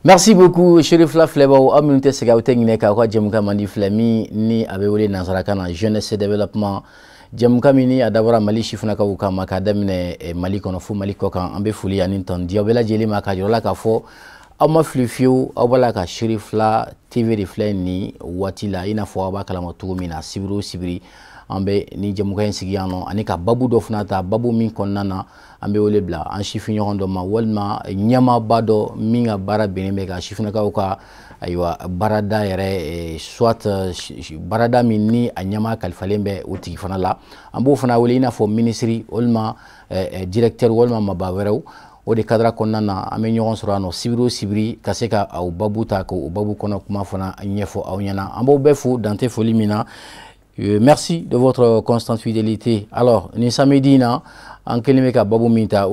Merci beaucoup, Chérif Laflebo. Aminute Segauteng Ka Djemka Mandi Flami ni Abewole Nazarakana Jeunesse et Développement. Djemka Mini Adabara Mali Chifunaka Uka Makadamine et Mali Konofu Mali Kokan Ambe Fuli Aninton Diabela Jeli Makajola Kafo Ama Flufio Abalaka Chérif La TV de Fleni Watila Ina Foaba Kalamatoumina Sibiro Sibiri Ambe ni Djemka Nsigiano Anika Babu Dofnata Babu Min Konana Ambe Olebla en chiffon rondoma walma nyama bado minga bara benemega chiffon ka uka aywa barada yere soit barada minni anyama kalfalembe uti fana la ambo fana welina fo ministry olma directeur wolma mabawerew o de cadre konnana ame nyon surano sibiro sibiri kaseka au babuta ko babu kono kuma fana nyefo au nyana ambo befu dante folimina. Merci de votre constante fidélité. Alors, ni samedina en Kelimeka Babou Minta,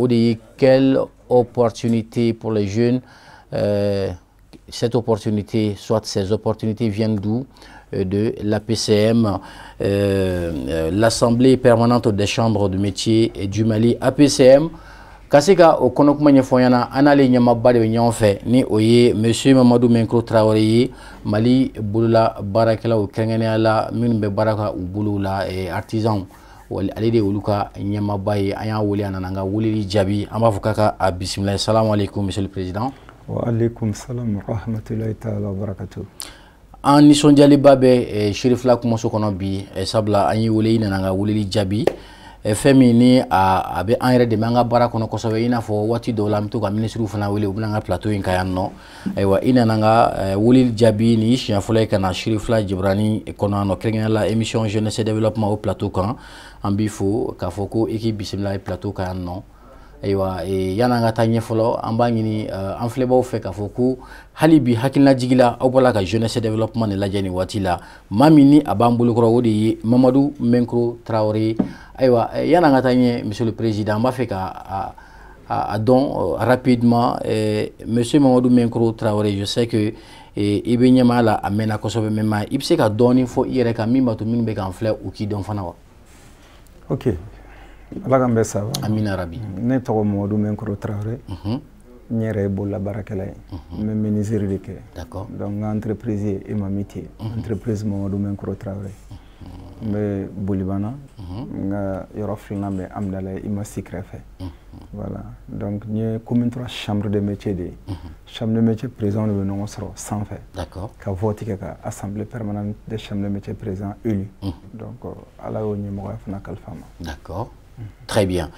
quelle opportunité pour les jeunes? Cette opportunité, soit ces opportunités viennent d'où? De l'APCM, l'Assemblée permanente des chambres de métiers du Mali, APCM. Kaseka au Konokmanye Foyana, Anale Nyamabade Nyanfe, ni Oye, Monsieur Mamadou Menkro Traoré, Mali, Boula, Barakela ou Kengeneala, Munbe Baraka ou Bouloula et artisan. Alide Uluka, Nyamabaye, Aya Wuliana Nanga, Wuli Djabi, Amafukaka, Abissimila. Salam alaikum, Monsieur le Président. Wa alaikum salam wa rahmatullahi ta'ala wa barakatuh. En Nisondiali Babe, Chérif La Koumoso Konobi, et Sabla, Ayi Wuli Nanga, Wuli Djabi. Femini a be an yɛrɛ de manga bara kono kosɛbɛ ina fo wati dɔw la to ka ministre fana wele u bɛna plateau in ka yan nɔ ayiwa ina nanga wuli jaabi ni siɲɛ fɔlɔ kana Chérif La Djibrani kɔnɔ nɔ kɛrɛnkɛrɛnnenya la émission jeunesse et développement au plateau kan an b'i fo k'a fɔ ko équipe bisimila plateau ka yan nɔ ayiwa yana ka taa ɲɛfɔlɔ an b'a ɲini an filɛbaw fɛ k'a fɔ ko hali bi hakilina jigila aw bɔra ka jeunesse et développement de lajɛ nin waati la maa min ni a b'an bolokɔrɔ o de ye Mamadou Menkro Traoré. Aïwa, Monsieur le Président, on va faire rapidement, Monsieur Mamadou Menkro Traoré, je sais que Ibenyama la amena kosobe mema, il sait qu'à donner faut y aller quand même tout mine bekan fleur ou qui donne fana. Ok, Alagambe ça va. Amina Rabi. Ne to Mamadou Menkro Traoré. Nyere bola barakalay. Me ministre de ke. D'accord. Donc entreprise et ma métier. Entreprise Mamadou Menkro Traoré. Mais Boulibana, nga yoroflina me amdala ima secret fait. Voilà. Donc nous commune 3 chambres de métier de chambre de métier présent le non sera sans fait. D'accord. Ka vote ka assemblée permanente des chambres de métier présent élu. Donc à la oni mo fana kalfama. D'accord. Très bien.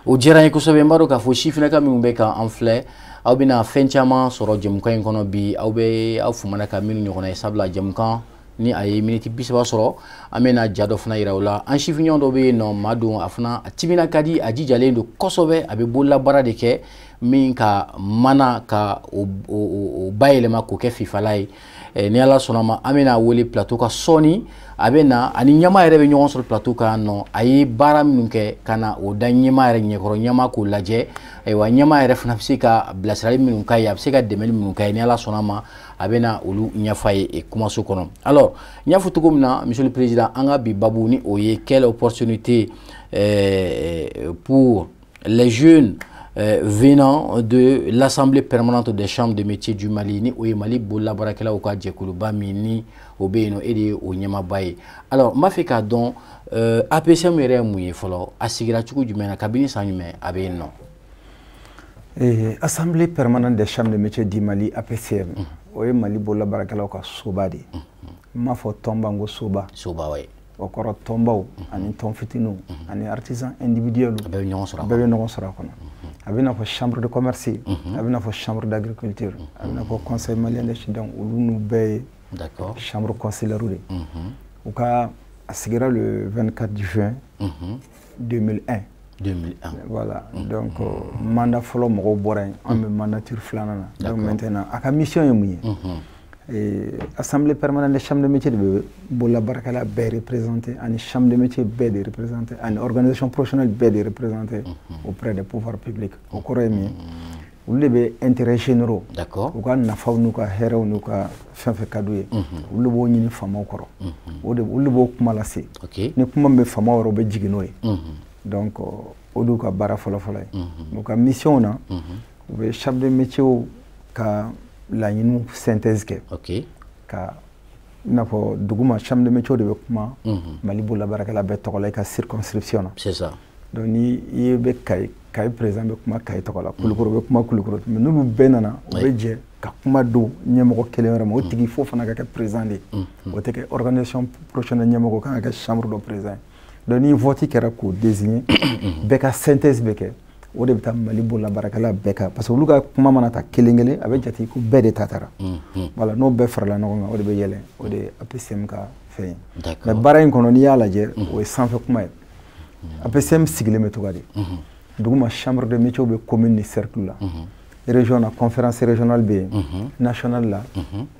Au dira ko so be mbaro ka fo chifina ka mi mbeka en flé aw bina fenchama soro jëm ko en kono bi aw be aw fu manaka minu ni kono sabla jëm kan ni aye minute bisaba soro amena jado fana irawla an chifinyon do be no madu afana timina kadi aji jalendo kosobe abe bolla bara de ke min ka mana ka o bayele mako ke fifalai ni ala sonama amena woli plateau ka soni abena ani nyama rebe nyon sur plateau ka no ayi bara minke kana o dan nyama re nyekoro nyama ko laje e wa nyama re fana psika blasrali minka ya psika demel minka ni ala sonama abena olu nyafaye e kuma so kono. Alors nyafutu komna Monsieur le Président anga bi babouni oye quelle opportunité pour les jeunes venant de l'Assemblée permanente des chambres de métiers du Mali ni oye Mali bolla barakela oka djekulu ba mini obeno ede o nyama baye. Alors mafika don APCM mere muye folo asigira chuku jumena kabini sanyume abe no. Assemblée permanente des chambres de métiers du Mali APCM. Oye Mali bolla barakela oka sobadi. Ma fo tomba ngo soba. Soba ouais. Okoro tomba ani tomfitino ani artisan individuel. Bebe nyon sora. Bebe nyon sora kono. Abina fo chambre de commerce, abina fo chambre d'agriculture, abina fo conseil malien des chidans ou nous baye. D'accord. Chambre consulaire. Ou ka asigira le 24 juin 2001. 2001. Voilà. Donc mandat folo mo borain en mandature flanana. Donc maintenant aka mission yemuye. Assemblée permanente des chambres de métiers de Bola Barakala B représenté, une chambre de métiers B de représenté, une organisation professionnelle B de représenté auprès des pouvoirs publics. Au Corémie, vous avez intérêts généraux. D'accord. Vous avez fait un héros, vous avez fait un cadeau. Vous avez fait une femme au Coran. Vous avez fait un malasi. Vous avez fait un robe jiginoé. Donc, vous avez fait un barafala. Donc, la mission, vous avez chambre de métiers laɲiniw synthèse kɛ ka n'a fɔ duguma chambre de métier de bɛ kuma Mali bololabaarakɛla bɛɛ tɔgɔ la i ka circonscription na. C'est ça. Donc ni i bɛ Kayi président bɛ kuma Kayi tɔgɔ la Kulukoro bɛ kuma Kulukoro mais n'olu bɛɛ nana u bɛ jɛ ka kuma don ɲɛmɔgɔ kelen wɛrɛ ma o tigi fo fana ka kɛ président de ye o tɛ kɛ organisation professionnelle ɲɛmɔgɔ kan ka kɛ chambre dɔ président ye donc ni vote kɛra k'o désigner bɛɛ ka synthèse bɛ kɛ o de bɛ taa Mali bololabaarakɛla bɛɛ kan parce que olu ka kuma mana ta kelen kelen a bɛ jate ko bɛɛ de ta taara voilà n'o bɛɛ farala ɲɔgɔn kan o de bɛ yɛlɛ o de ye APCM ka fɛn ye mais baara in kɔnɔ n'i y'a lajɛ o ye sanfɛ kuma ye APCM sigilen bɛ cogoya di duguma chambre de métier bɛ commune ni cercle la région na conférence régionale bɛ yen nationale la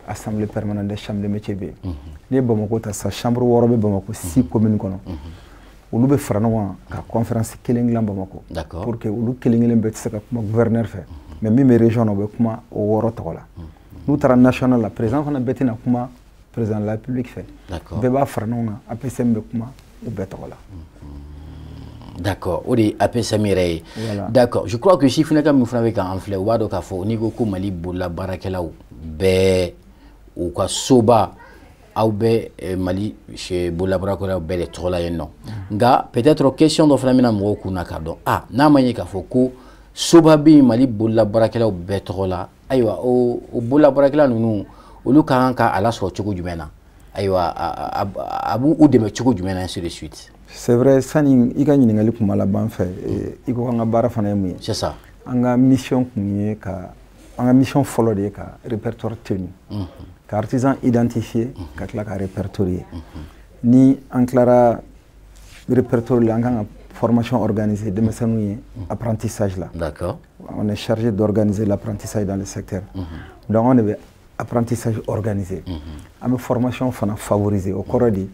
assemblée permanente des chambres de métier bɛ yen n'i ye Bamako ta sa chambre 6 bɛ Bamako 6 communes kɔnɔ olu bɛ fara ɲɔgɔn kan ka conférence kelen dilan Bamako pour que olu kelen kelen bɛɛ tɛ se ka kuma gouverneur fɛ mais min bɛ région na o bɛ kuma o 6 tɔgɔ la n'u taara national la président fana bɛɛ tɛna kuma président de la République fɛ bɛɛ b'a fara ɲɔgɔn kan APCM bɛ kuma u bɛɛ tɔgɔ la. D'accord, o de APCM yɛrɛ ye. D'accord, je crois que si Funeka min fana bɛ k'an filɛ u b'a dɔn k'a fɔ n'i ko ko Mali bololabaarakɛlaw bɛɛ u ka soba aw bɛ Mali bololabaarakɛlaw bɛɛ de tɔgɔ la yen nɔ nka peut-être question dɔ fana bɛna mɔgɔw kunna k'a dɔn n'a ma ɲɛ k'a fɔ ko soba bɛ yen Mali bololabaarakɛlaw bɛɛ tɔgɔ la ayiwa o bololabaarakɛla ninnu olu ka kan ka a lasɔrɔ cogo jumɛn na ayiwa a b'u dɛmɛ cogo jumɛn na ainsi de suite. C'est vrai sani i ka ɲininkali kuma laban fɛ i ko an ka baara fana ye mun ye. C'est ça. An ka mission kun ye ka an ka mission fɔlɔ de ye ka répertoire tenu ka artisan identifier ka tila ka répertorier ni an tilara répertorier la an kan ka formation organisée denmisɛnninw ye apprentissage la. D'accord. On est chargé d'organiser l'apprentissage dans le secteur donc on bɛ apprentissage organisé an bɛ formation fana favoriser o kɔrɔ di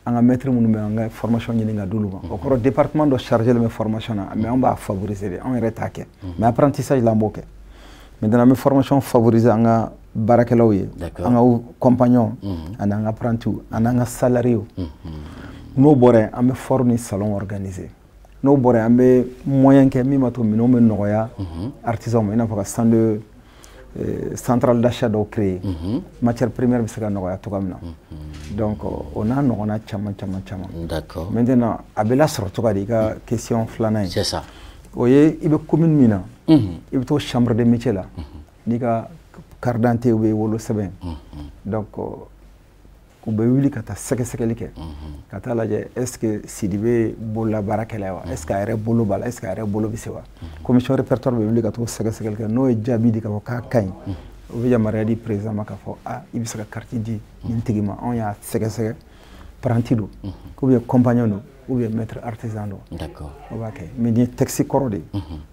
an ka maître minnu bɛ an ka formation ɲini ka d'olu ma o kɔrɔ département dɔ chargé le bɛ formation na mais an b'a favoriser de anw yɛrɛ t'a kɛ mais apprentissage la an b'o kɛ maintenant an bɛ formation favoriser an ka baarakɛlaw ye an ka compagnons ani an ka apprentis ani an ka salariés n'o bɔra yen an bɛ foire ni salon organiser n'o bɔra yen an bɛ moyen kɛ min b'a to minɛnw bɛ nɔgɔya artisans ma i n'a fɔ ka stand de centrale d'achat dɔw créer matière première bɛ se ka nɔgɔya cogoya min na donc o n'a ɲɔgɔnna caman caman caman. D'accord. Maintenant a bɛ lasɔrɔ cogoya di i ka question filanan ye. C'est ça. o ye i bɛ commune min na i bɛ to chambre de métier la n'i ka carte d'identité bɛ wolo sɛbɛn donc u bɛ wuli ka taa sɛgɛsɛgɛli kɛ ka taa lajɛ est ce que Sidibe bololabaarakɛla ye wa est ce que a yɛrɛ bolo b'a la est ce que a yɛrɛ bolo bɛ se wa commission répertoire bɛ wuli ka t'o sɛgɛsɛgɛli kɛ n'o ye jaabi di k'a fɔ k'a ka ɲi o bɛ yamaruya di président ma k'a fɔ i bɛ se ka carte di nin tigi ma anw y'a sɛgɛsɛgɛ apprenti don ou bien compagnon don ou bien maître artisan don. D'accord. O b'a kɛ mais ni texte kɔrɔ de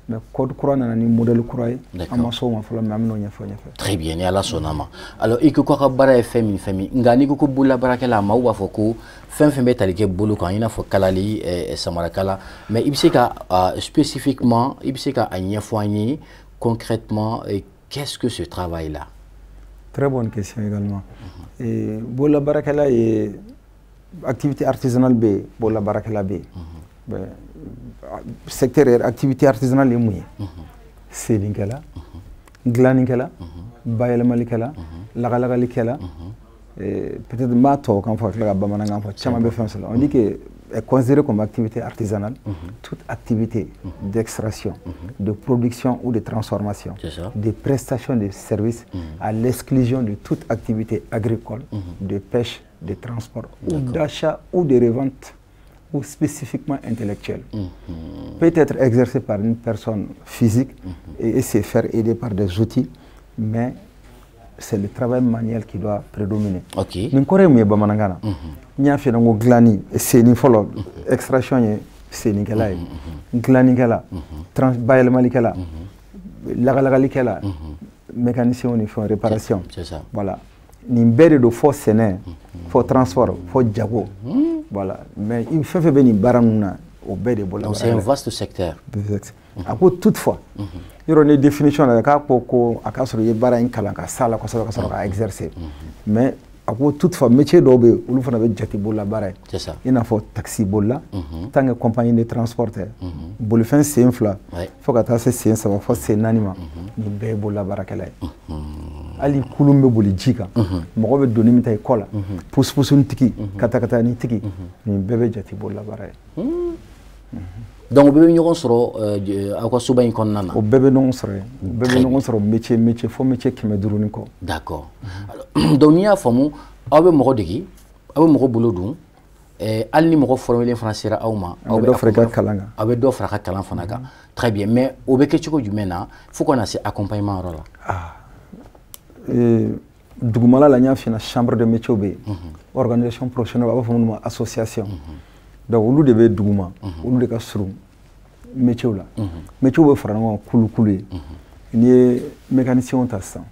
mais code kura nana ni modèle kura ye an ma s'o ma fɔlɔ mais an bɛn'o ɲɛfɔ ɲɛfɛ. Très bien ni Ala sɔnna ma alors i ko k'a ka baara ye fɛn min nka n'i ko ko bololabaarakɛla maaw b'a fɔ ko fɛn fɛn bɛ tali kɛ bolo kan i n'a fɔ kalali samarakala mais i bɛ se ka spécifiquement i bɛ se ka a ɲɛfɔ an ye concrètement qu'est-ce que ce travail là. Très bonne question également bololabaarakɛla ye activité artisanale bɛ yen bololabaarakɛla bɛ yen secteur yɛrɛ activité artisanale ye mun ye selinkɛla dilannikɛla bayɛlɛmalikɛla lagalagalikɛla peut-être n b'a tubabukan fɔ ka tila ka bamanankan fɔ caman bɛ fɛn sɔrɔ on dit que est considéré comme activité artisanale toute activité d'extraction, de production ou de transformation, de prestation de services à l'exclusion de toute activité agricole, de pêche, de transport ou d'achat ou de revente ou spécifiquement intellectuelle. Peut être exercée par une personne physique et se faire aider par des outils, mais c'est le travail manuel qui doit prédominer. Nin kɔrɔ ye mun ye bamanankan na n y'a f'i ɲɛna ko dilanni seni fɔlɔ extraction ye senikɛla ye dilannikɛla bayɛlɛmalikɛla lagalagalikɛla mécanicien ni fɛn réparation voilà nin bɛɛ de don fɔ sɛnɛ fɔ transport fɔ jago voilà mais i fɛn fɛn bɛ nin baara ninnu na o bɛɛ de bolo. Donc c'est un vaste secteur. A ko toutefois yɔrɔ ni définition la k'a ko a k'a sɔrɔ i ye baara in kalan ka s'a la kosɛbɛ ka sɔrɔ ka exercer mais a ko toutefois métier dɔw bɛ olu fana bɛ jate bolola baara ye. C'est ça. I n'a fɔ taxi bolila. tant que compagnie de transport tɛ. bolifɛn sen 2 fo ka taa se sen 3 fo sen 4 ma. nin bɛɛ ye bolola baarakɛla ye. hali kulun bɛ boli ji kan. mɔgɔ bɛ doni min ta école la. pusu-pusuni tigi katakatani tigi nin bɛɛ bɛ jate bolola baara ye. donc o bɛɛ bɛ ɲɔgɔn sɔrɔ aw ka soba in kɔnɔna na. o bɛɛ bɛ ɲɔgɔn sɔrɔ yen. o bɛɛ bɛ ɲɔgɔn sɔrɔ métier fo métier 500 ni kɔ. d'accord donc n'i y'a faamu aw bɛ mɔgɔ degi aw bɛ mɔgɔ bolo dun hali ni mɔgɔ formelen fana sera aw ma. aw bɛ dɔ fara i ka kalan kan. aw bɛ dɔ fara a ka kalan fana kan. très bien mais o bɛ kɛ cogo jumɛn na fo ka na se accompagnement yɔrɔ la. dugumala la n y'a f'i ɲɛna chambre de métier bɛ yen. organisation professionnelle a b'a fɔ minnu ma association. donc olu de bɛ duguma. olu de ka surun métier la. métier bɛ fara ɲɔgɔn kan kulu ye. n'i ye mécanicien ta sisan.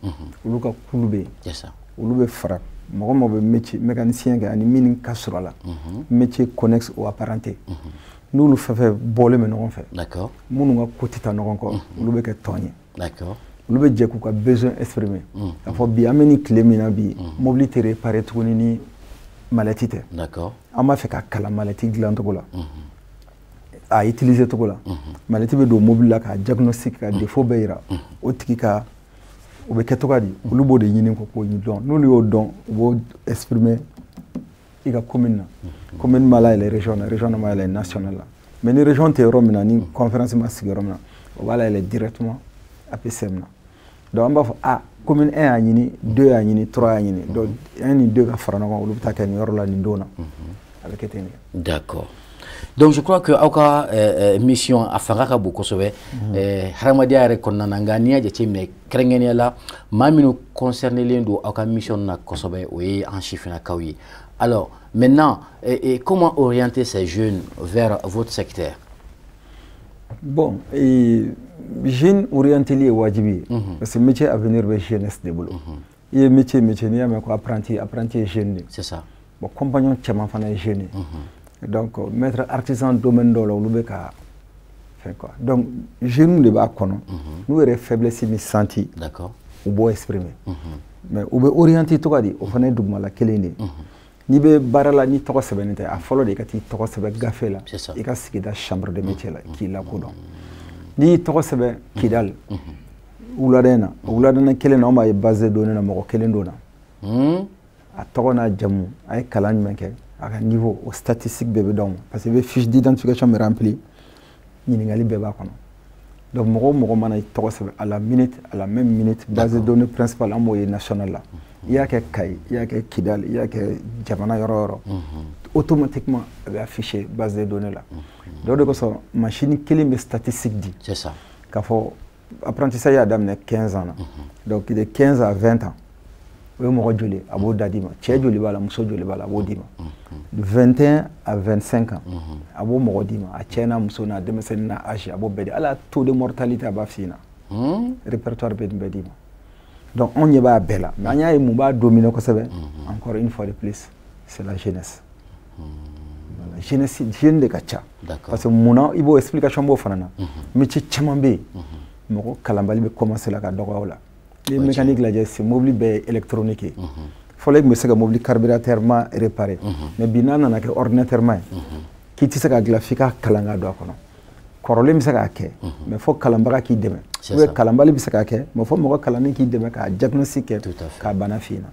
olu ka kulu bɛ yen. olu bɛ fara mɔgɔ mɔgɔ bɛ métier mécanicien kɛ ani min ka surun a la. métier connexe ou apparenté. n'olu fɛn fɛn bɔlen bɛ ɲɔgɔn fɛ. d'accord minnu ka ko tɛ taa ɲɔgɔn kɔ. olu bɛ kɛ tɔn ye. d'accord olu bɛ jɛ k'u ka besoin exprimer. k'a fɔ bi an bɛ nin tile min na bi mobili tɛ réparer tuguni ni malɛti tɛ. d'accord an b'a fɛ ka kalan malɛti dilan cogo la. a utiliser cogo la. malɛti bɛ don mobili la k'a diagnostic ka défaut bɛɛ yira. o tigi ka o bɛ kɛ cogoya di. olu b'o de ɲini k'o dɔn n'olu y'o dɔn u b'o exprimer i ka commune na. commune b'a la yɛlɛ région na région b'a yɛlɛ national la. mais ni région tɛ yɔrɔ min na ni conférence ma sigi yɔrɔ min na o b'a la yɛlɛ directement APCM na. donc an b'a fɔ commune 1 y'a ɲini 2 y'a ɲini 3 y'a ɲini donc 1 ni 2 ka fara ɲɔgɔn olu bɛ taa kɛ nin yɔrɔ la nin don na. a bɛ kɛ ten de. d'accord donc je crois que aw ka mission a fanga ka bon kosɛbɛ hadamadenya yɛrɛ kɔnɔna na nka n'i y'a jateminɛ kɛrɛnkɛrɛnnenya la maa minnu concernelen don aw ka mission na kosɛbɛ o ye an sifinnakaw ye. alors maintenant comment orienter ces jeunes vers votre secteur? bon jeune orienteli ye wajibi ye. parce que métier avenir bɛ jeunesse de bolo. i ye métier n'i y'a mɛn ko apprenti ye jeune de. c'est ça. bon compagnon caman fana ye jeune ye. donc maître artisan domaine dɔw la olu bɛ ka fɛn quoi donc jeunes de b'a kɔnɔ. n'u yɛrɛ faiblesse min senti. d'accord u b'o exprimer. mais u bɛ orienter cogoya di o fana ye dugumala kelen de ye. n'i bɛ baara la ni tɔgɔ sɛbɛnnen tɛ a fɔlɔ de i ka t'i tɔgɔ sɛbɛn gafe la. i ka sigida chambre de métier la k'i lakodɔn. n'i y'i tɔgɔ sɛbɛn Kidal wuladen na wuladen kelen na anw b'a ye base de données na mɔgɔ kelen don na. a tɔgɔ n'a jamu a ye kalan jumɛn kɛ a ka niveau o statistique bɛɛ bɛ d'aw ma parce que i bɛ fiche d'identification min rempli ɲininkali bɛɛ b'a kɔnɔ. donc mɔgɔ o mɔgɔ mana i tɔgɔ sɛbɛn à la même minute base de données principale an b'o ye national la. i y'a kɛ Kayi i y'a kɛ Kidal i y'a kɛ jamana yɔrɔ o yɔrɔ automatiquement a bɛ afficher base de données la. donc o de kosɔn machine kelen bɛ statistique di. c'est ça. k'a fɔ apprentissage y'a daminɛ 15 ans na. donc de 15 à 20 ans o ye mɔgɔ joli a b'o da d'i ma cɛ joli b'a la muso joli b'a la a b'o d'i ma. 21 à 25 ans a b'o mɔgɔ d'i ma a cɛ n'a muso n'a denmisɛnnin n'a âge a b'o bɛɛ di hali a taux de mortalité a b'a f'i ɲɛna. répertoire bɛ nin bɛɛ d'i ma. donc anw ɲɛ b'a bɛɛ la mais an y'a ye mun b'a dominer kosɛbɛ encore une fois de plus c'est la jeunesse. jeunesse jeune de ka ca. parce que munna i b'o explication b'o fana na. métier caman bɛ yen mɔgɔ kalanbali bɛ commencer la ka dɔgɔya o la. ni ye mécanique lajɛ c'est mobile bɛɛ ye électronique ye. fɔlɔ i tun bɛ se ka mobile carburateur ma réparer mais bi n'a nana kɛ ordinateur ma ye k'i tɛ se ka dilan f'i ka kalan ka don a kɔnɔ. kɔrɔlen bɛ se k'a kɛ mais fo kalanbaga k'i dɛmɛ. ou bien kalanbali bɛ se k'a kɛ mais fo mɔgɔ kalannen k'i dɛmɛ k'a diagnostic kɛ k'a bana f'i ɲɛna.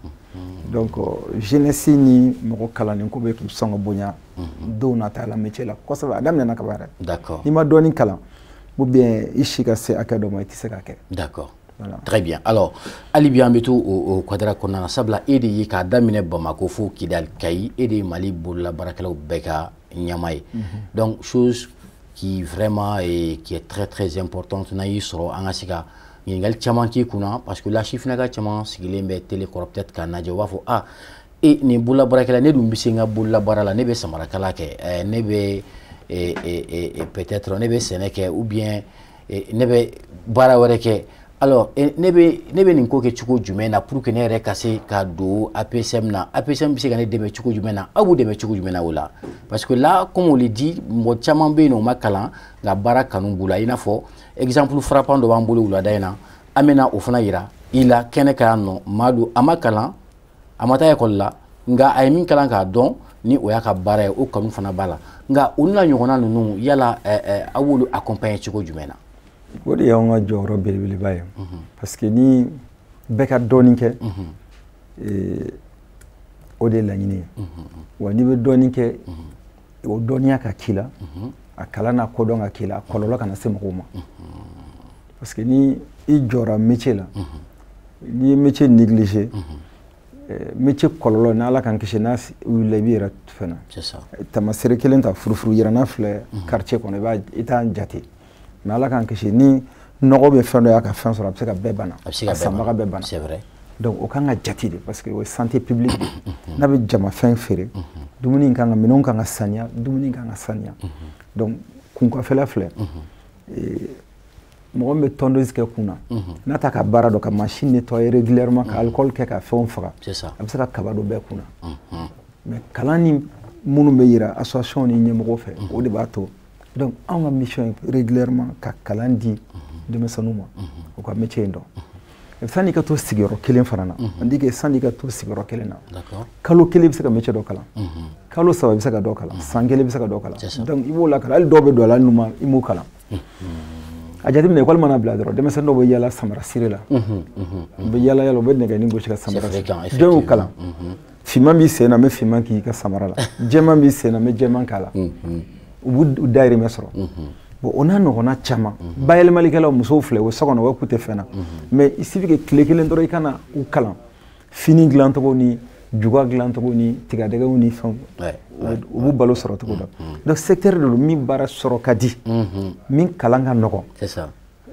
donc jeunesse ni mɔgɔ kalannen ko bɛ k'u sɔn ka bonya don nata la métier la kosɛbɛ a daminɛna ka ban dɛ. d'accord n'i ma dɔɔni kalan ou bien i si ka se hakɛ dɔ ma i tɛ se k'a kɛ. d'accord. Voilà. Très bien. Alors, hali bi an bɛ to o quadra kɔnɔna na sabula e de ye k'a daminɛ Bamako fo Kidal Kayi e de ye Mali bololabaarakɛlaw bɛɛ ka ɲɛmaa ye. donc chose qui vraiment qui est très très importante n'a y'i sɔrɔ an ka se ka ɲininkali caman k'i kunna parce que la sifinnaka caman sigilen bɛ télé kɔrɔ peut-être k'a lajɛ u b'a fɔ nin bololabaarakɛla ne dun bɛ se n ka bololabaara la ne bɛ samarakala kɛ ne bɛ peut-être ne bɛ sɛnɛ kɛ ou bien ne bɛ baara wɛrɛ kɛ. alors ne bɛ nin ko kɛ cogo jumɛn na pour que ne yɛrɛ ka se ka don APCM na APCM bɛ se ka ne dɛmɛ cogo jumɛn na aw b'u dɛmɛ cogo jumɛn na o la parce que là comme on le dit mɔgɔ caman bɛ yen nɔ u ma kalan nka baara kanu b'u la i n'a fɔ exemple frappant dɔ b'an bolo wulada in na an bɛna o fana yira i la kɛnɛ kan yan nɔ maa don a ma kalan amata école la nga ay min kalan ka don ni o ya ka baara o kanu fana bala nga unna ɲɔgɔnna nunu yala awolu accompagner cogo jumɛn na o de y'anw ka jɔyɔrɔ belebeleba ye parce que ni bɛɛ ka dɔɔnin kɛ o de ye laɲini ye wa n'i bɛ dɔɔnin kɛ o dɔɔninya ka k'i la a kalan n'a kodɔn ka k'i la a kɔlɔlɔ kana se mɔgɔw ma parce que ni i jɔra métier la n'i ye métier négligé métier kɔlɔlɔ ni Ala k'an kisi n'a wulila i b'i yɛrɛ fɛnɛ tamasere kelen ta furufuru yirana filɛ quartier kɔnɔ i t'a jate mais Ala k'an kisi ni nɔgɔ bɛ fɛn dɔ y'a ka fɛn sɔrɔ a bɛ se ka bɛɛ bana a sanbaga bɛɛ bana c'est vrai donc o kan ka jate de parce que o ye santé publique n'a bɛ jamafɛn feere dumuni kan ka minɛnw kan ka saniya dumuni kan ka saniya donc kunkɔfɛla filɛ mɔgɔ min bɛ tondeuse kɛ kun na n'a ta ka baara dɔ ka machine nettoyer régulièrement ka alcool kɛ ka fɛnw faga a bɛ se ka kaba dɔ bɛɛ kun na mais kalan ni minnu bɛ yira association ni ɲɛmɔgɔw fɛ o de b'a to donc anw ka mission régulièrement ka kalan di denmisɛnninw ma u ka métier in dɔn sani ka to sigiyɔrɔ kelen fana na on dit que sani ka to sigiyɔrɔ kelen na kalo kelen bɛ se ka métier dɔ kalan kalo saba bɛ se ka dɔ kalan san kelen bɛ se ka dɔ kalan donc i b'o la kalan hali dɔw bɛ don a la hali n'u i m'o kalan a jateminɛ école mana bila dɔrɔn denmisɛnnin dɔw bɛ yala samara siri la u bɛ yala yala u bɛ nɛgɛnin gosi ka samara siri jɔn y'o kalan finman b'i sen na n bɛ finman k'i ka samara la jɛman b'i sen na n bɛ jɛman k'a la u b'u dayirimɛ sɔrɔ bon o n'a ɲɔgɔnna caman bayɛlɛmalikɛlaw musow filɛ o so kɔnɔ o k'u tɛ fɛn na mais il suffit que tile kelen dɔrɔn i kana u kalan fini dilancogo ni juga dilancogo ni tigadɛgɛw ni fɛnw u b'u balo sɔrɔ cogo dɔ donc secteur de don min baara sɔrɔ ka di min kalan ka nɔgɔn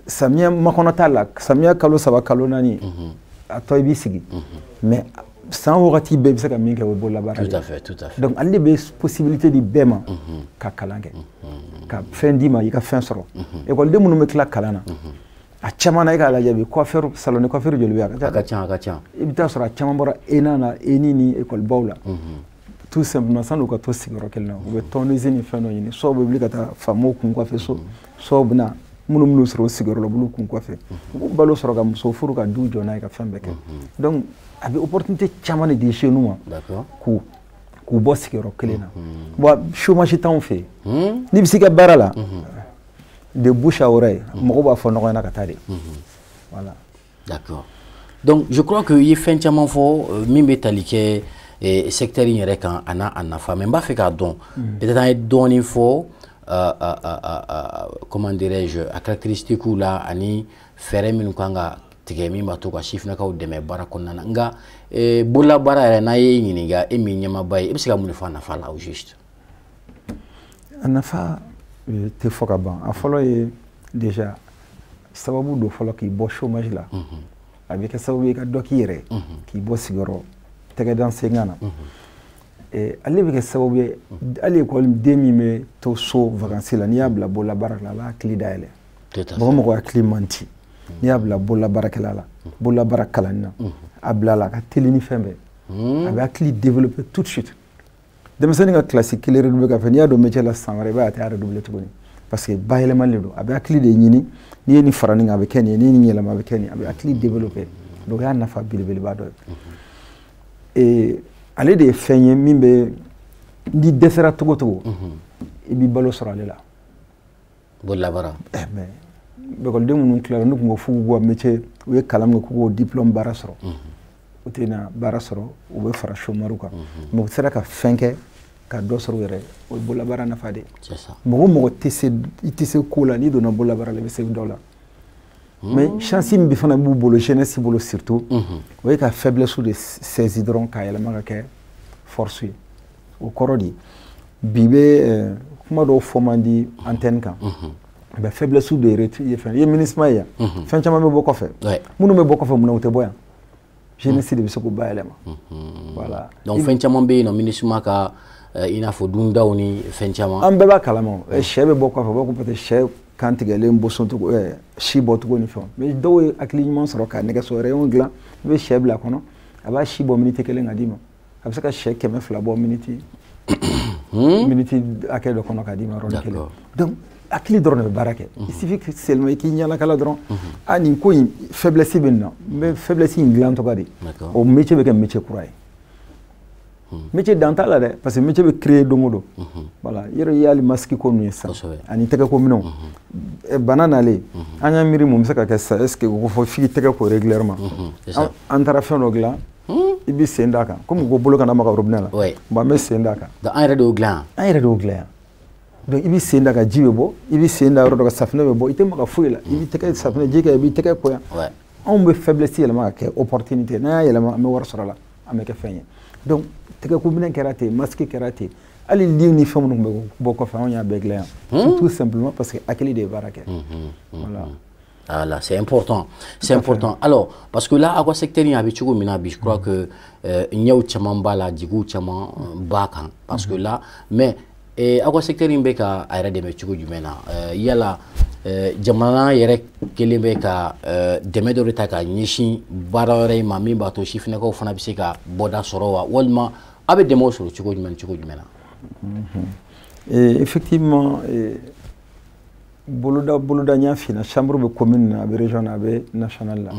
samiya makɔnɔ t'a la samiya kalo saba kalo naani a tɔ i b'i sigi mais san wagati bɛɛ bɛ se ka min kɛ o ye bololabaara ye donc ale de bɛ possibilité di bɛɛ ma ka kalan kɛ ka fɛn d'i ma i ka fɛn sɔrɔ ekɔliden minnu bɛ tila kalan na a caman na e k'a lajɛ bi coiffeur salon de coiffure joli bɛ yen a ka ca i bɛ taa sɔrɔ a caman bɔra ENA na ENI ni école la tout simplement sani u ka to sigiyɔrɔ kelen na u bɛ tondeuse ni fɛn dɔ ɲini soit u bɛ wuli ka taa faamaw kun kɔfɛ so soit u bɛ na minnu sɔrɔ o sigiyɔrɔ la u b'u kun kɔfɛ u b'u balo sɔrɔ ka muso furu ka du jɔ n'a ye ka fɛn bɛɛ kɛ donc a bɛ opportunité caman de di chez nous ma k'u bɔ sigiyɔrɔ kelen na bon chômage t'anw fɛ yen n'i bɛ se ka baara la de bouche à oreille mɔgɔw b'a fɔ ɲɔgɔn ɲɛna ka taa de voilà d'accord donc je crois que i ye fɛn caman fɔ min bɛ tali kɛ secteur in yɛrɛ kan a n'a a nafa mais n b'a fɛ k'a dɔn peut-être an ye dɔɔnin fɔ comment dirais-je a caractéristique la ani fɛɛrɛ minnu kan ka tigɛ min b'a to ka sifinnakaw dɛmɛ baara kɔnɔna na nka bololabaara yɛrɛ n'a ye ɲininka e min ɲɛmaaba ye e bɛ se ka mun de fɔ a nafa la au juste a nafa tɛ fɔ ka ban a fɔlɔ ye déjà sababu do fɔlɔ k'i bɔ chômage la a bɛ kɛ sababu ye ka dɔ k'i yɛrɛ k'i bɔ sigiyɔrɔ tɛgɛdan senkan na ale bɛ kɛ sababu ye hali ekɔliden min bɛ to so vacances la n'i y'a bila bololabaara la a b'a hakili dayɛlɛ mɔgɔ mɔgɔ hakili man ci n'i y'a bila bololabaarakɛla la bololabaara kalanni na a bila la a ka teli ni fɛn bɛɛ a bɛ hakili développer tout de suite denmisɛnnin ka kilasi kelen redoublé ka fɛ n'i y'a don métier la san wɛrɛ i b'a ye a tɛ redoublé tuguni parce que bayɛlɛmali don a bɛ hakili de ɲini n'i ye nin fara nin kan a bɛ kɛ nin ye n'i ye nin yɛlɛma a bɛ kɛ nin ye a bɛ hakili développer donc o y'a nafa belebeleba dɔ ye ale de ye fɛn ye min bɛ n'i dɛsɛra cogo cogo i b'i balo sɔrɔ ale la bololabaara mais ekɔliden minnu tilara n'u tun ko f'u k'u ka métier u ye kalan min kɛ k'u k'o diplôme baara sɔrɔ u tɛ na baara sɔrɔ u bɛ fara chômeur kan mais u sera ka fɛn kɛ ka dɔ sɔrɔ u yɛrɛ o ye bololabaara nafa de ye mɔgɔ mɔgɔ i tɛ se ko la n'i donna bololabaara la i bɛ se dɔ la mais chance min bɛ fana b'u bolo jeunesse bolo surtout o ye ka faiblesse de saisi dɔrɔn k'a yɛlɛma ka kɛ force ye o kɔrɔ de bi bɛ kuma dɔw fɔ man di antenne kan mais faiblesse de ye fɛn ye MINUSMA ye yan fɛn caman bɛ bɔ kɔfɛ minnu bɛ bɔ kɔfɛ munna u tɛ bɔ yan jeunesse de bɛ se k'u bayɛlɛma voilà donc fɛn caman bɛ yen nɔ MINUSMA ka i n'a fɔ dundaw ni fɛn caman an bɛɛ b'a kalama sɛ bɛ bɔ kɔfɛ u b'a ko peut-être sɛ kan tigɛlen bɔsɔncogo si bɔcogo ni fɛnw mais dɔw ye hakili ɲuman sɔrɔ ka nɛgɛso rayon dilan i bɛ sɛ bila a kɔnɔ a b'a si bɔ miniti kelen ka d'i ma a bɛ se ka sɛ 200 bɔ miniti hakɛ dɔ kɔnɔ ka d'i ma yɔrɔnin kelen donc hakili dɔrɔn de bɛ baara kɛ il suffit que seulement i k'i ɲalakala dɔrɔn nin ko in faiblesse bɛ nin na n bɛ faiblesse in dilan tɔgɔ de o métier bɛ kɛ métier kura ye métier dental là parce que métier be créer dongodo voilà il y a les masques ko nu ça ani tege ko mino banana le anya miri mum saka ka ça est-ce que ko fo fi tege ko régulièrement antara feno gla ibi sendaka comme go bolo kana maka robna la ba me sendaka da an yɛrɛ de y'o dilan an yɛrɛ de y'o dilan donc ibi sendaka ji be bɔ ibi senda yɔrɔ dɔ ka safinɛ be bɔ ite maka foyi la ibi tege safinɛ ji kɛ ibi tege ko yan anw be faiblesse yɛlɛma ka kɛ opportunité n'a y'a yɛlɛma an be wari sɔrɔ la an bɛ kɛ fɛn ye donc tege ko minɛ kɛra ten masque kɛra ten ali ligne ni fɛn minnu bɛ bɔ kɔfɛ anw y'a bɛɛ dilan yan tout simplement parce que hakili de ye baara kɛ voilà. Voilà, c'est important. C'est important. Alors, parce que là, à quoi secteur il y a je crois que il y a autrement bala, du coup, autrement bakan. Parce que là, mais à quoi secteur il y a à aider mes choukou du mena. Il y a là, jamana yere kelimbe ka deme do reta ka nyishi barare mami bato chifne ko fana biseka boda sorowa walma abe demo sur choukou du mena. Et effectivement, Boloda Niafina, chambre de commune, région, nationale.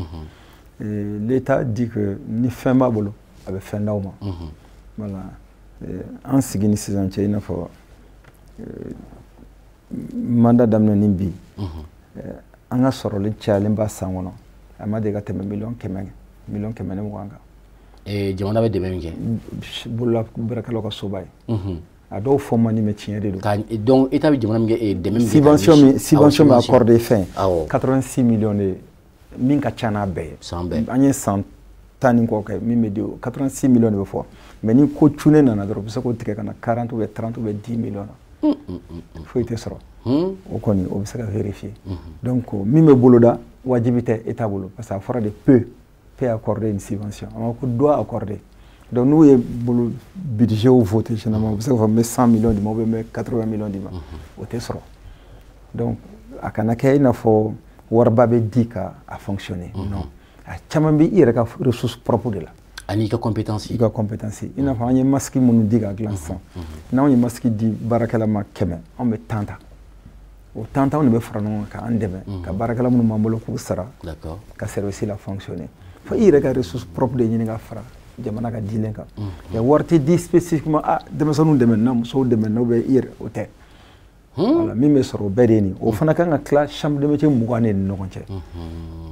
L'État dit que ni fin ma bolo, avec fin d'auma. Voilà. En seguant ces entiers, il faut mandat d'amener Nimbi. En a sorti le tchalimba sangono. A m'a déjà tenu million kemeng mwanga. Et je m'en avais demandé. Bola Brakaloka Sobai. A dɔw fɔ man di mais tiɲɛ de don. Donc état bɛ jamana min kɛ dɛmɛ min subvention bɛ accordé fɛn 86 millions de min ka ca n'a bɛɛ ye. San bɛɛ. An ye san 10 ni kɔ kɛ min bɛ di 86 millions de bɛ fɔ mais ni ko cunne nana dɔrɔn u bɛ se k'o tigɛ ka na 40 ou 30 ou 10 millions na. Foyi tɛ sɔrɔ. O kɔni o bɛ se ka vérifier. Donc min bɛ boloda wajibi tɛ état bolo parce que a fɔra de peut accorder une subvention. On ko doit accorder. Donc nous avons le budget voté généralement, vous savez, 100 millions de mots, 80 millions de mots. Donc, à Kanaka, il faut Warbabe dit qu'à fonctionner. Non. À Chamambi, il y a des ressources propres de là. Il y a des compétences. Il y a des compétences. Il y a des masques qui nous disent à glaçon. Il y a des masques qui disent Barakalama Keme. On met tant. Au tant, on ne faire non qu'à Andeme. Qu'à Barakalama nous m'embolo Sara. D'accord. Qu'à service la fonctionner. Il y a des ressources propres de Yinga Fra. Jamana ka dilen kan ya warti di spécifiquement demasanu demen na muso demen no be ir ote wala mi me soro bedeni o fana kan ka classe chambre de métier mugane ni no konche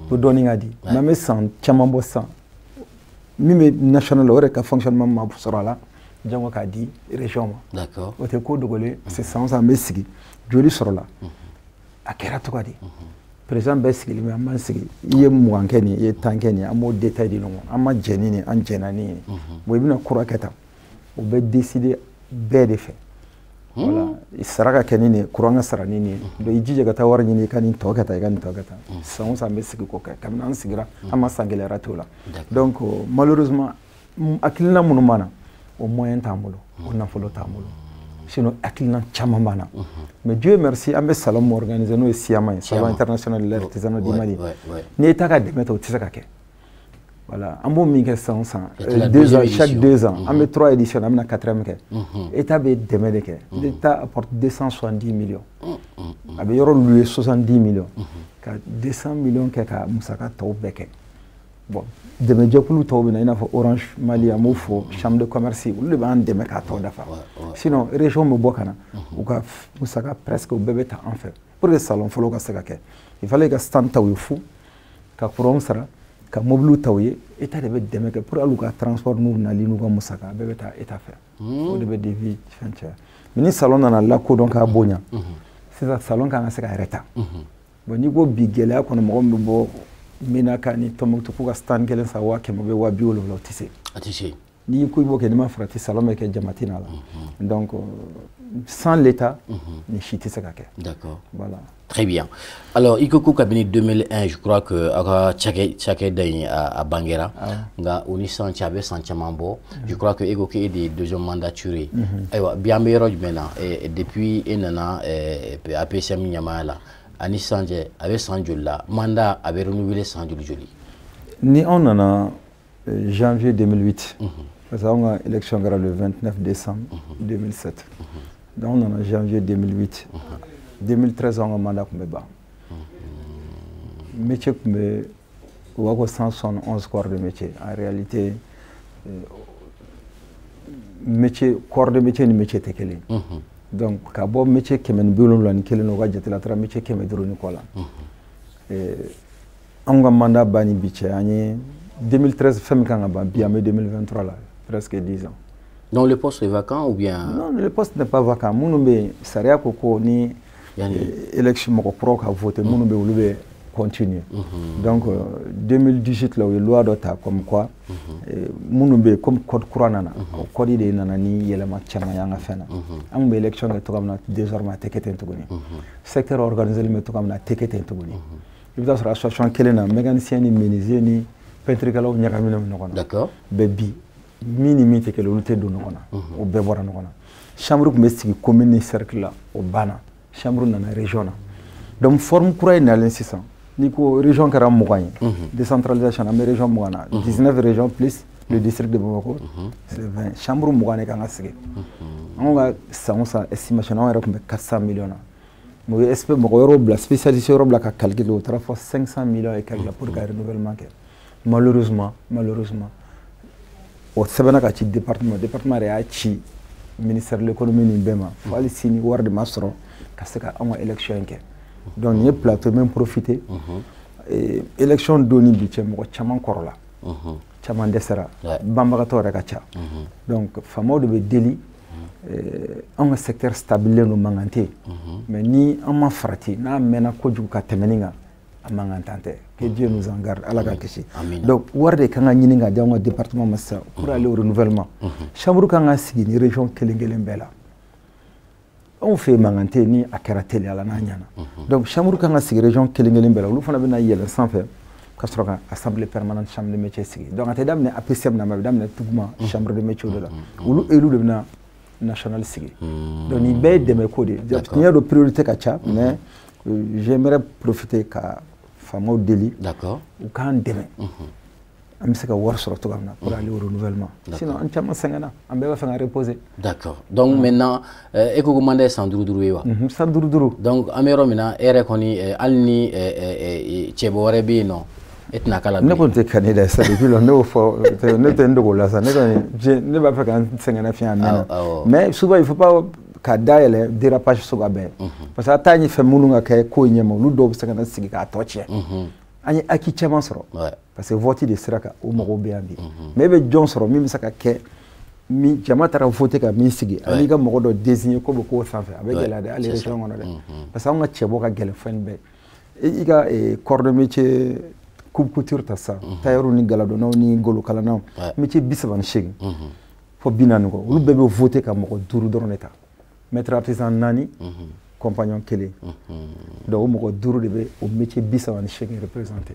to doni ngadi na me san chamambo san mi me national ore ka fonctionnement ma soro la jango ka di région ma d'accord ote ko dogole c'est sans en mesigi joli soro la akera to kadi président bɛ sigili min an b'an sigi I ye mugan kɛ nin I ye 10 kɛ nin an b'o détail di ɲɔgɔn an ma jɛni nin an jɛna nin bon I bɛna kura kɛ tan o bɛ décider bɛɛ de fɛ voilà sara ka kɛ nin nin kuran ka sara nin nin donc I jija ka taa wari ɲini I ka nin tɔ kɛ tan I ka nin tɔ kɛ tan san o san an bɛ sigi k'o kɛ kabini an sigira an ma san gɛlɛyara t'o la donc malheureusement hakilina minnu b'an na o moyen t'an bolo o nafolo t'an bolo sinon hakilina caman b'an na mais Dieu merci an bɛ salon min organiser n'o ye Siama ye salon international de l'artisanat du Mali ni État ka dɛmɛ tɛ o tɛ se ka kɛ voilà an b'o min kɛ san o san 2 ans chaque 2 ans an bɛ 3 éditions an bɛna 4e kɛ État bɛ dɛmɛ de kɛ l'État apporte 270 millions a bɛ yɔrɔ louer 70 millions ka 200 millions kɛ ka musaka tɔw bɛɛ kɛ bon dɛmɛ jɛkulu tɔw bɛ na I n'a fɔ Orange Mali an b'o fɔ chambre de commerce olu de b'an dɛmɛ k'a tɔ dafa sinon région bɛ bɔ ka na u ka musaka presque u bɛɛ bɛ ta an fɛ pour que salon fɔlɔ ka se ka kɛ il fallait ka stand taw ye fu ka courant sara ka mobile taw ye État de bɛ dɛmɛ kɛ pour hali u ka transport n'u nali n'u ka musaka a bɛɛ bɛ taa État fɛ o de bɛ dévi fɛn cɛ mais ni salon nana lakodɔn k'a bonya sisan salon kan ka se ka yɛrɛ ta bon n'i ko bi gɛlɛya kɔnɔ mɔgɔ min bɛ bɔ Minaka ni Tombouctou pour ka stand kelen sa 100 bɛ 270 o tɛ se a tɛ se n'i ko I b'o kɛ n'i ma farati salon bɛ kɛ jamati na la donc sans l'État ni si tɛ se ka kɛ d'accord voilà très bien alors i ko ko kabini 2001 je crois que a ka cakɛda in a bangera nka o ni sisan cɛ a bɛ san caman bɔ je crois que e ko k'e de ye deuxième mandature ye ayiwa bi an bɛ yɔrɔ jumɛn na depuis e nana APCM ɲamaya la ani sisan cɛ a bɛ san joli la mandat a bɛ renouveler san joli ni anw nana janvier 2008 parce que anw ka élection kɛra le 29 décembre 2007 donc anw nana janvier 2008 2013 anw ka mandat tun bɛ ban métier tun bɛ u b'a fɔ 171 corps de métier en réalité métier corps de métier ni métier te kelen donc ka bo métier kemen biolon ni kelen o ga jatela tra métier kemen dro ni kola on ga mandat bani biche ani 2013 femme kan ba bi en 2023 là presque 10 ans. Donc le poste est vacant ou bien? Non, le poste n'est pas vacant. Mounoube saria koko ni élection moko pro ka voter mounoube ulube continuer. Donc 2018 là où loi d'ota comme quoi mounoube comme code couranana code de nana ni yelema chama yanga fena. Am be élection to kamna désormais teketen to goni. Secteur organisé me to kamna teketen to goni. Il doit se association kelena mécanicien ni menuisier ni peintre kala nyaka minam no kono. D'accord. Bebi minimi te kele uluté do no kono. O be bora no kono. Chambre ko mesti commune cercle là au bana. Chambre na région na. Donc forme kura ina len 600. Niko région kara mugany. Décentralisation na région mugana. 19 régions plus le district de Bamako. C'est 20. Chambre mugane kanga sige. On va ça estimation on era comme 400 millions. Mo espé mo robla spécialisé robla ka calculer au fois 500 millions et quelque pour le renouvellement. Malheureusement au sebana ka ci département ya ci ministère de l'économie ni bema fali sini war de masro ka seka en élection nke donc ni plateau même profiter et élection doni bi ci mo chaman korola chaman desera bamba ka tore ka cha donc famo de délit en secteur stable no mangante mais ni en ma frati na mena ko ju ka temeninga amangantante que Dieu nous en garde à la gakeshi donc warde kanga nyininga jango département massa pour aller au renouvellement chambre kanga sigi ni région kelengelen bela on fait mangante ni akara télé ala nanyana donc chambre kanga sigi région kelengelen bela lu fana bena yela sans faire kastroka assemblée permanente chambre de métier sigi donc ate damne APCM na madame tugma chambre de métier de là ulu elu de na national sigi donc ni be de me code ni de priorité kacha mais j'aimerais profiter ka famo délit d'accord ou kan deme am se ka war sur to gamna pour aller au renouvellement sinon on chama sangana am be fa reposer d'accord donc maintenant eko commandé sans duruduru wa sans duruduru donc amero mina ere koni alni chebo rebi no etna kala ne ko te candidat ça depuis le no fo ne te ndo la ça ne ba fa kan sangana fi amena mais souvent il faut pas ka dayele dérapage so gabe parce que atani fe mulunga kay ko nyema lu do saka na sigi ka toche ani aki chama soro parce que voter de siraka o mo be ambi mais be jon soro mi saka ke mi jama tara voter ka mi sigi ali ga mo do désigner ko be ko sanfe avec la de aller région ngono de parce que on a chebo ka gele fen be e ga corps de métier couture ta ça tailleur ni galado no ni golo kala na métier bisaban shigi fo binan ko lu be voter ka mo duru do neta maître artisan nani compagnon kele donc mo duru de be au métier bisawan chèque représenté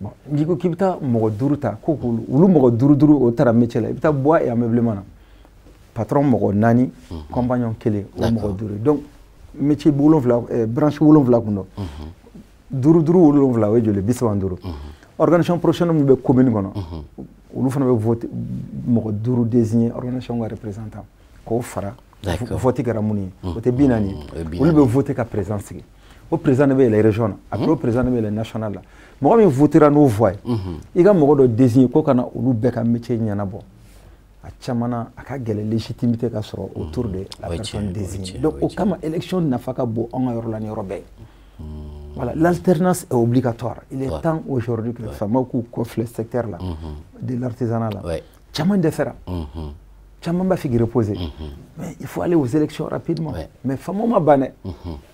bon diko kibita mo duru ta ko ulu mo duru au tara métier la bita bois et ameublement patron mo nani compagnon kele o mo duru donc métier boulon vla branche boulon vla kuno duru boulon vla we jole bisawan duru organisation professionnelle mo be commune kono ulu fana be voter mo duru désigner organisation représentant ko fara voter garamuni voter binani on peut voter ka présence au président de la région après au président de la nationale là moi même voter à nos voix il ga mo do désigner ko kana ulu be ka métier nyana bo a chamana aka gele légitimité ka soro autour de la personne désignée donc au kama élection na faka bo on yor la ni robé voilà l'alternance est obligatoire il est temps aujourd'hui que les femmes ko le secteur là de l'artisanat là chaman de faire chama ba fi reposer mais il faut aller aux élections rapidement mais famo ma bané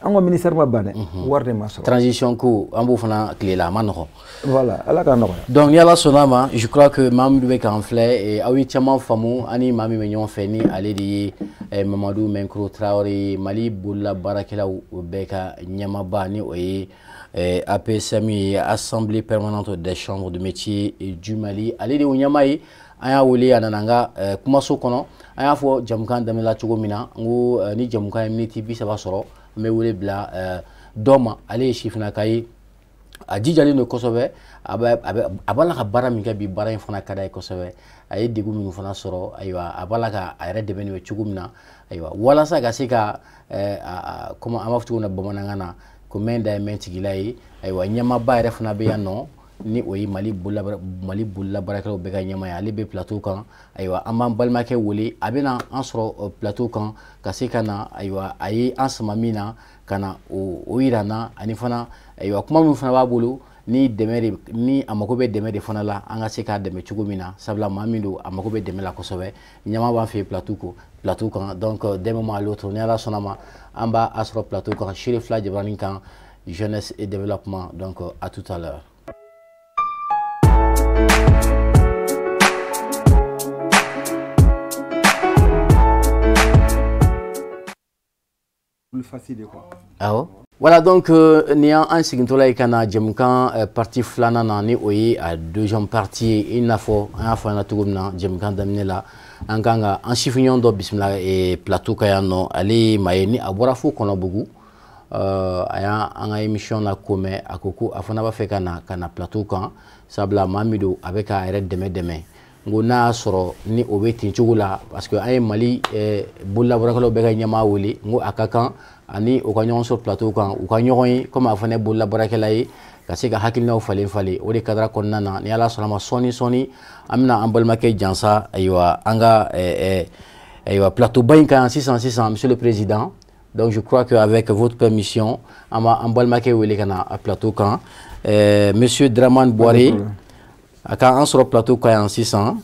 an ministère ma bané warde ma soro transition ko ambo fana clé la manoko voilà ala ka no donc yala sonama je crois que Mamadou be Kamflé et awi chama famo ani mami menyon feni ale di Mamadou Menkro Traoré Mali Boula Barakela beka nyama bani oye APSMI Assemblée permanente des chambres de métiers du Mali ale di nyamayi aya wuli ananga kuma so kono aya fo jamkan damela chugo mina ngo ni jamkan minute bi saba soro me wuli bla doma ale chifna kai ajijali no kosobe abala ka bara mi ka bi bara infana kada kosobe ay digu mi fana soro aywa abala ka ayre de beni chugo mina aywa wala sa ga sika kuma amaftu na bamananga na ko menda menti gilai aywa nyama ba refna be yanno ni o ye Mali bolila baarakɛlaw bɛɛ ka ɲɛmaa ye ale bɛ plateau kan ayiwa an b'an balimakɛ wele a bɛna an sɔrɔ plateau kan ka se ka na ayiwa a ye an sama min na ka na o yira n na ani fana ayiwa kuma min fana b'a bolo ni a mako bɛ dɛmɛ de fana la an ka se k'a dɛmɛ cogo min na sabula maa min don a mako bɛ dɛmɛ la kosɛbɛ ɲɛmaa b'an fɛ yen plateau kan donc d'un moment à l'autre ni Ala sɔnna ma an b'a sɔrɔ plateau kan Chérif Fila Jabaranin kan jeunesse et développement donc à tout à l'heure. Plus facile quoi. Ah ouais? Voilà donc ni an sigintɔla ye kana jɛmukan parti filanan na ni o ye a deuxième partie i n'a fɔ an y'a fɔ an na cogo min na jɛmukan daminɛ la an kan ka an sifiɲɔgɔn dɔ bisimila plateau ka yan nɔ ale ye maa ye ni a bɔra fo Kɔnɔbugu a y'a an ka émission na ko mɛn a ko ko a fana b'a fɛ ka na plateau kan sabula maa min don a bɛ k'a yɛrɛ dɛmɛ n ko n'a y'a sɔrɔ ni o bɛ ten cogo la parce que an ye Mali bololabaarakɛlaw bɛɛ ka ɲɛmaa wele n ko a ka kan ani o ka ɲɔgɔn sɔrɔ plateau kan u ka ɲɔgɔn ye comme a fana ye bololabaarakɛla ye ka se ka hakilinaw falen o de kadira kɔnɔna na ni Ala sɔnna ma sɔɔni an bɛna an balimakɛ jansa ayiwa an ka ayiwa plateau ba in kan sisan monsieur le président donc je crois que avec votre permission an b'an balimakɛ wele ka na a plateau kan monsieur Dramane Boiré a ka an sɔrɔ plateau kan yan sisan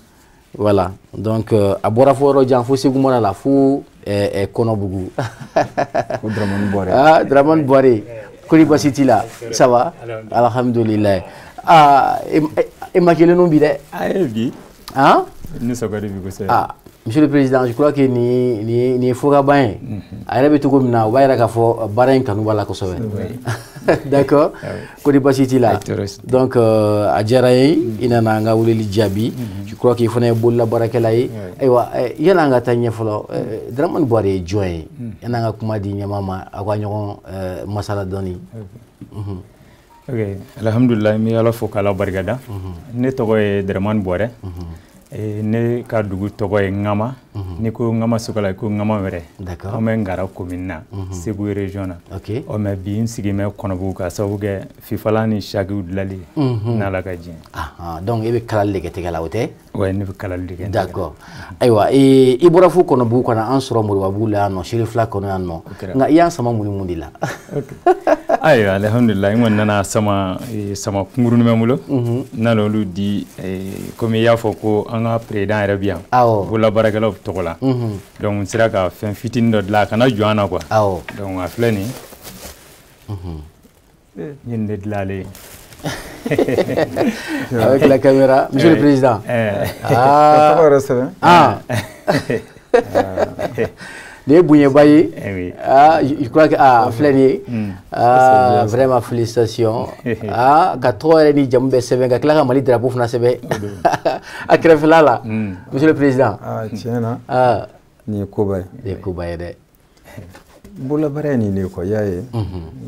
voilà donc a bɔra fo yɔrɔ jan fo Segu mara la fo Kɔnɔbugu Dramane Boiré Dramane Boiré kori basi t'i la ça va alhamdulillah e ma kelen bi dɛ bi ni sɔgɔli bi kosɛbɛ monsieur le président je crois que ni ye fokaban ye a yɛrɛ bɛ cogo min na o b'a yɛrɛ k'a fɔ baara in kanu b'a la kosɛbɛ d'accord kori basi t'i la donc a diyara ye i nana an ka weleli jaabi je crois que i fana ye bololabaarakɛla ye ayiwa yanni an ka taa ɲɛ fɔlɔ Dramane Boiré ye jɔn ye yanni an ka kuma di ɲɛmaa ma aw ka ɲɔgɔn masala dɔɔni. ok alhamdulilayi n bɛ Ala fo k'Ala barikada ne tɔgɔ ye Dramane Boiré ne ka dugu tɔgɔ ye Ŋama ni ko Ŋama sokala ko Ŋama wɛrɛ an bɛ Ngara commune na Segu région na mais bi n sigi bɛ Kɔnɔbugu ka sababu kɛ fifala ni sakiw dilali n'Ala ka jɛn ye donc e bɛ kalali de kɛ tɛgɛ la o tɛ ouais ne bɛ kalali de kɛ d'accord ayiwa i bɔra fo Kɔnɔbugu kana an sɔrɔ Moribabugu la yan nɔ Chérif Fila kɔnɔ yan nɔ nka i y'an sama mun de la ayiwa alhamdulilayi n kɔni nana sama kunkurunin bɛ n bolo n nana olu di komi i y'a fɔ ko an ka président yɛrɛ bi yan bololabaarakɛlaw tɔgɔ la donc n sera ka fɛn fitinin dɔ dilan a kana jɔ an na quoi donc a filɛ nin n ye nin de dilan ale ye avec la caméra monsieur le président ne ye bonyeba ye je crois que filɛ nin ye vraiment félicitations ka tɔgɔ yɛrɛ ni jamu bɛɛ sɛbɛn ka tila ka Mali drapeau fana sɛbɛn a kɛrɛfɛla la monsieur le président tiɲɛ na nin ye koba ye nin ye koba ye dɛ bololabaara ye nin de ye quoi i y'a ye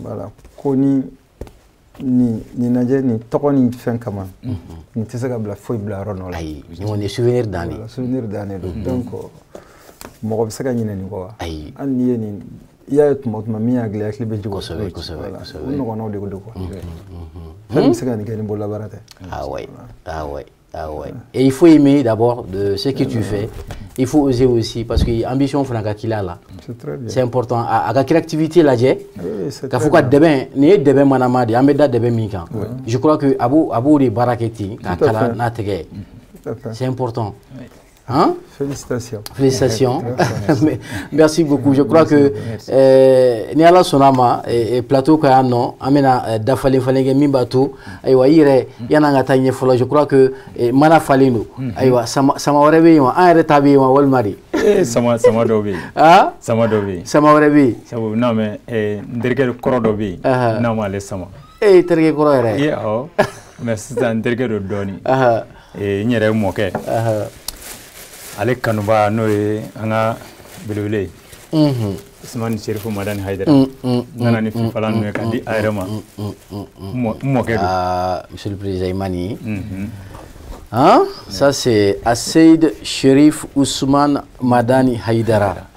voilà ko ni lajɛ nin tɔgɔ ni fɛn kama nin tɛ se ka bila foyi bila yɔrɔ dɔ la ayi nin kɔni ye souvenir dan de souvenir dan de don donc mɔgɔ bɛ se ka ɲinɛ nin kɔ wa hali n'i ye nin i y'a ye tuma min y'a dilan hakili bɛ jigin kosɛbɛ o ɲɔgɔnnaw de ko don quoi fɛn bɛ se ka nin kɛ ni bololabaara tɛ ah ouais et il faut aimer d'abord de ce que tu fais il faut oser aussi parce que ambition fana ka k'i la c'est important a ka créativité lajɛ ka fɔ ka dɛbɛn nin ye dɛbɛn manama de an bɛ da dɛbɛn min kan je crois que a b'o de baara kɛ ten k'a kala n'a tɛgɛ c'est important. Hein? Félicitations. Félicitations. Merci beaucoup. Je crois que ni Ala sɔnna ma plateau ka yan nɔ an bɛna dafalen kɛ min b'a to ayiwa i yɛrɛ yanni an ka taa ɲɛ fɔlɔ je crois que mana falen don ayiwa sama wɛrɛ bɛ yen wa an yɛrɛ ta bɛ yen wa walima de. Sama dɔ bɛ yen. Sama dɔ bɛ yen. Sama wɛrɛ bɛ yen. Sabu n'a mɛn n terikɛ kɔrɔ dɔ bɛ yen n'a m'ale sama. Terikɛ kɔrɔ yɛrɛ. Ye awɔ mais sisan n terikɛ dɔ dɔɔnin n yɛrɛ mɔkɛ. Ale kanuba n'o ye an ka belebele Usmani Sherifu Madani Haidara nana ni fifala n'o ye ka di a yɛrɛ ma n mɔkɛ don monsieur le président Imani ça c'est Asseid Sherif Ousmane Madani Haidara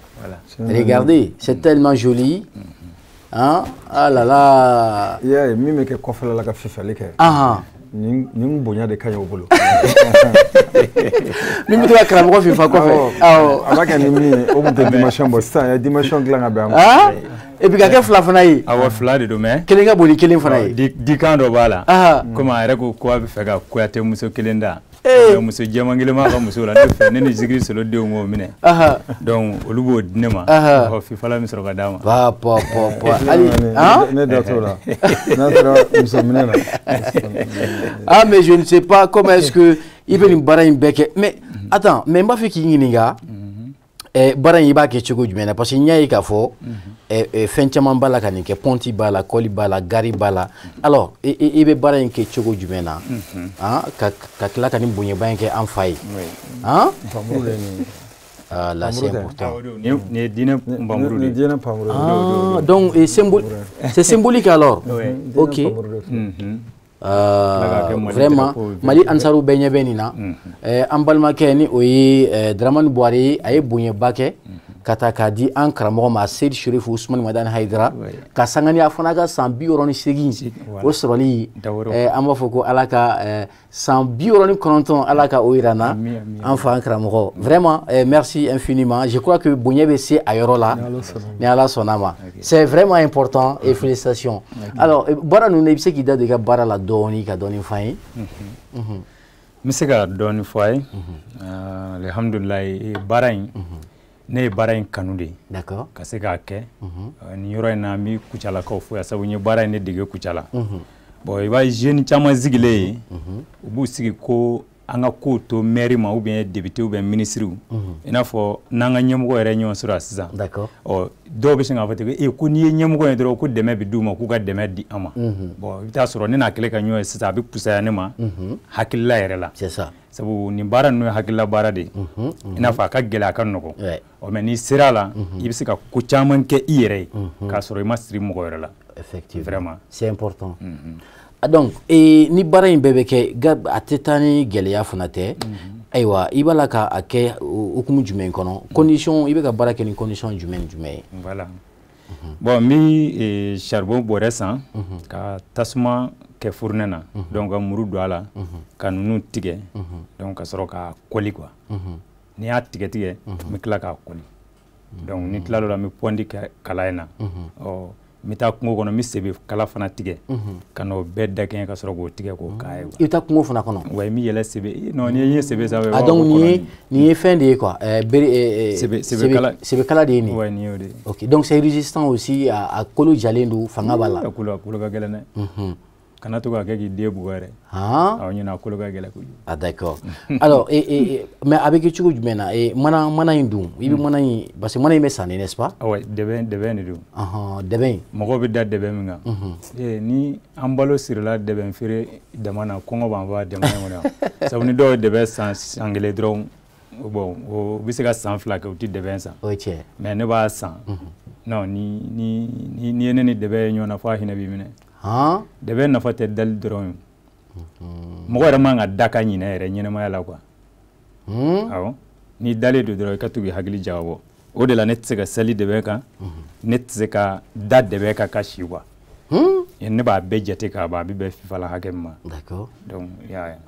regardez c'est tellement joli ah là là il y a mi me ke kɔfɛla la ka fifali kɛ nin bonya de kaɲi o bolo min bɛ to ka karamɔgɔ fifa kɔfɛ a b'a kɛ ni min ye o tun tɛ dimension bɔ sisan ye dimension dilan ka bɛn a ma et puis ka kɛ fila fana ye awɔ fila de don mais kelen ka bon ni kelen fana ye dikan dɔ b'a la komi a yɛrɛ ko a bɛ fɛ ka Kuyatɛ muso kelen da muso jɛman kelen b'a ka muso la ne fɛ ne ni Zikiri Solo denw k'o minɛ donc olu b'o di ne ma fifa la min sɔrɔ ka d'a ma ne da t'o la n'a sɔrɔ muso minɛ na mais je ne sais pas comment est-ce que i bɛ nin baara in bɛɛ kɛ mais attends mais n b'a fɛ k'i ɲininka baara in i b'a kɛ cogo jumɛn na parce que n y'a ye k'a fɔ fɛn caman b'a la ka nin kɛ pɔnti b'a la kɔli b'a la gari b'a la alors i bɛ baara in kɛ cogo jumɛn na ka tila ka nin bonyaba in kɛ an fa ye là c'est important ni diinɛ npanmuru de diinɛ npanmuru donc c'est symbolique alors ok vraiment Mali Ansaru bɛɛ ɲɛ bɛ nin na an balimakɛ ni o ye Dramane Bouare ye a ye bonyaba kɛ ka taa k'a di an karamɔgɔ ma Seydi Chérif Ousmane Madani Haidara ka sangani a fana ka san 68 o sɔrɔli an b'a fɔ ko Ala ka san 69 Ala ka o yira n na an fa an karamɔgɔ vraiment merci infiniment je crois que bonya bɛ se a yɔrɔ la ni Ala sɔnna ma c'est vraiment important et félicitations alors baara ninnu i bɛ se k'i da don i ka baara la dɔɔni ka dɔɔni f'an ye n bɛ se ka dɔɔni fɔ a ye alhamdulilayi baara in ne ye baara in kanu de d'accord ka se k'a kɛ nin yɔrɔ in na n bɛ Kucalakaw fo yan sabu n ye baara in ne dege Kucala bon i b'a ye jeunes caman sigilen yen u b'u sigi ko an ka kow to maire ma ou bien député ou bien ministre i n'a fɔ n'an ka ɲɛmɔgɔ yɛrɛ ɲɔgɔn sɔrɔ sisan d'accord dɔw bɛ sin k'a fɔ ten ko n'i ye ɲɛmɔgɔ ye dɔrɔn ko dɛmɛ bɛ d'u ma k'u ka dɛmɛ di an ma bon i bɛ taa sɔrɔ ne n'a kɛlen ka ɲɔgɔn ye sisan a bɛ pusaya ne ma hakilila yɛrɛ la c'est ça sabu nin baara ninnu ye hakilila baara de ye i n'a fɔ a ka gɛlɛn a ka nɔgɔn mais n'i sera a la i bɛ se ka ko caman kɛ i yɛrɛ ye k'a sɔrɔ i ma siri mɔgɔ wɛrɛ la effectivement vraiment c'est important donc ni baara in bɛɛ bɛ kɛ a tɛ taa ni gɛlɛya fana tɛ ayiwa i b'a la k'a kɛ hukumu jumɛn kɔnɔ condition i bɛ ka baara kɛ ni condition jumɛn ni jumɛn ye voilà bon n bɛ charbon bɔrɛ san ka tasuma kɛ fourneau na donc ka muru don a la ka ninnu tigɛ donc ka sɔrɔ k'a kɔli quoi n'i y'a tigɛ tigɛ n bɛ tila k'a kɔli donc ni tila l'o la n bɛ pɔndi kɛ kala in na n bɛ taa kungo kɔnɔ n bɛ sebe kala fana tigɛ ka n'o bɛɛ dakɛɲɛ ka sɔrɔ k'o tigɛ k'o k'a ye. I bɛ taa kungo fana kɔnɔ. wa n bɛ yɛlɛ sebe non ni ye sebe sanfɛ. ah donc nin ye fɛn de ye quoi sebe kala de ye nin. ouais nin y'o de ye. ok donc c'est résistant aussi a kolo jalen don fanga b'a la. a kolo ka gɛlɛn dɛ. kana to k'a kɛ k'i den bugɔ yɛrɛ. awɔ ɲinɛ a kolo ka gɛlɛn kojugu. ah d'accord alors mais a bɛ kɛ cogo jumɛn na mana in dun i bɛ mana in parce que mana in bɛ san de n'est-ce pas. ouais dɛbɛn de don. dɛbɛn. mɔgɔw bɛ da dɛbɛn min kan. ni an balo sirila dɛbɛn feere dama na kɔngɔ b'an fa dama in kɔnɔ yan sabu ni dɔw ye dɛbɛn san kelen dɔrɔn bon o bɛ se ka san 2 kɛ u tɛ dɛbɛn san. o ye tiɲɛ. mais ne b'a san. non ni ye ne ni dɛbɛn ye ɲɔgɔn na fo a hinɛ b'i minɛ. dɛbɛn nafa tɛ dali dɔrɔn ye mɔgɔ yɛrɛ man ka da ka ɲinɛ yɛrɛ ɲɛnɛmaya la quoi. awɔ ni dalen don dɔrɔn i ka to k'i hakili jagabɔ o de la ne tɛ se ka seli dɛbɛn kan ne tɛ se ka da dɛbɛn kan ka si quoi. ne b'a bɛɛ jate k'a ban a bɛ bɛn FIFA la hakɛ min ma. d'accord donc i y'a ye.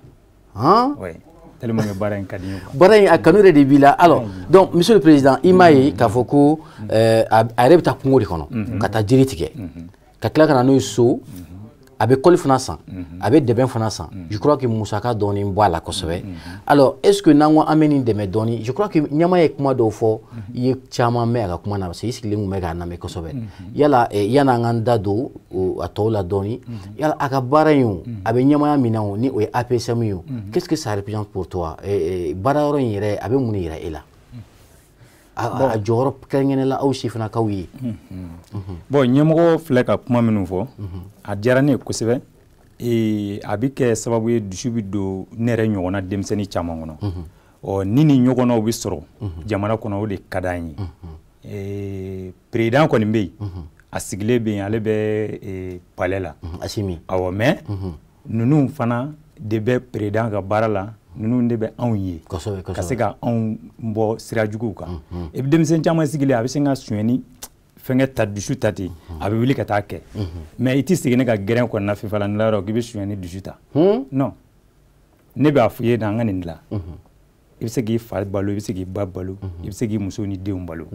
ouais tellement que baara in ka di n ye quoi. baara in a kanu yɛrɛ de b'i la alors donc monsieur le président i m'a ye k'a fɔ ko a yɛrɛ bɛ taa kungo de kɔnɔ ka taa jiri tigɛ ka tila ka na n'o ye so a bɛ kɔli fana san a bɛ dɛbɛn fana san je crois que musaka dɔɔni bɔ a la kosɛbɛ alors est ce que n'an ko an bɛ nin dɛmɛ dɔɔni je crois que ɲɛmaa ye kuma dɔw fɔ i ye caman mɛn a ka kuma na parce que i sigilen tun bɛ k'a lamɛn kosɛbɛ yala yan'an k'an da don a tɔw la dɔɔni yala a ka baara in o a bɛ ɲɛmaaya min na o ni o ye APSM ye o qu'est ce que ça représente pour toi baara yɔrɔ in yɛrɛ a bɛ mun de yira e la. a jɔyɔrɔ kɛrɛnkɛrɛnnen la aw sifinnakaw ye. bon ɲɛmɔgɔ filɛ ka kuma minnu fɔ a diyara ne ye kosɛbɛ a bɛ kɛ sababu ye dusu bɛ don ne yɛrɛ ɲɔgɔnna denmisɛnnin caman kɔnɔ ni nin ɲɔgɔnnaw bɛ sɔrɔ jamana kɔnɔ o de ka d'an ye président kɔni bɛ yen a sigilen bɛ yen ale bɛ palais la Asimi awɔ mais ninnu fana de bɛ président ka baara la ninnu de bɛ anw ye ka se ka anw bɔ sira juguw kan et puis denmisɛn caman sigilen a bɛ se ka sonyɛni fɛngɛ ta dusu ta ten a bɛ wuli ka taa kɛ mais i tɛ segin ne ka gɛrɛn kɔnɔna fifalanila yɔrɔ k'i bɛ suɲɛ ni dusu ta non ne b'a fɔ i ye an ka nin dilan i bɛ se k'i fa balo i bɛ se k'i ba balo i bɛ se k'i muso ni denw balo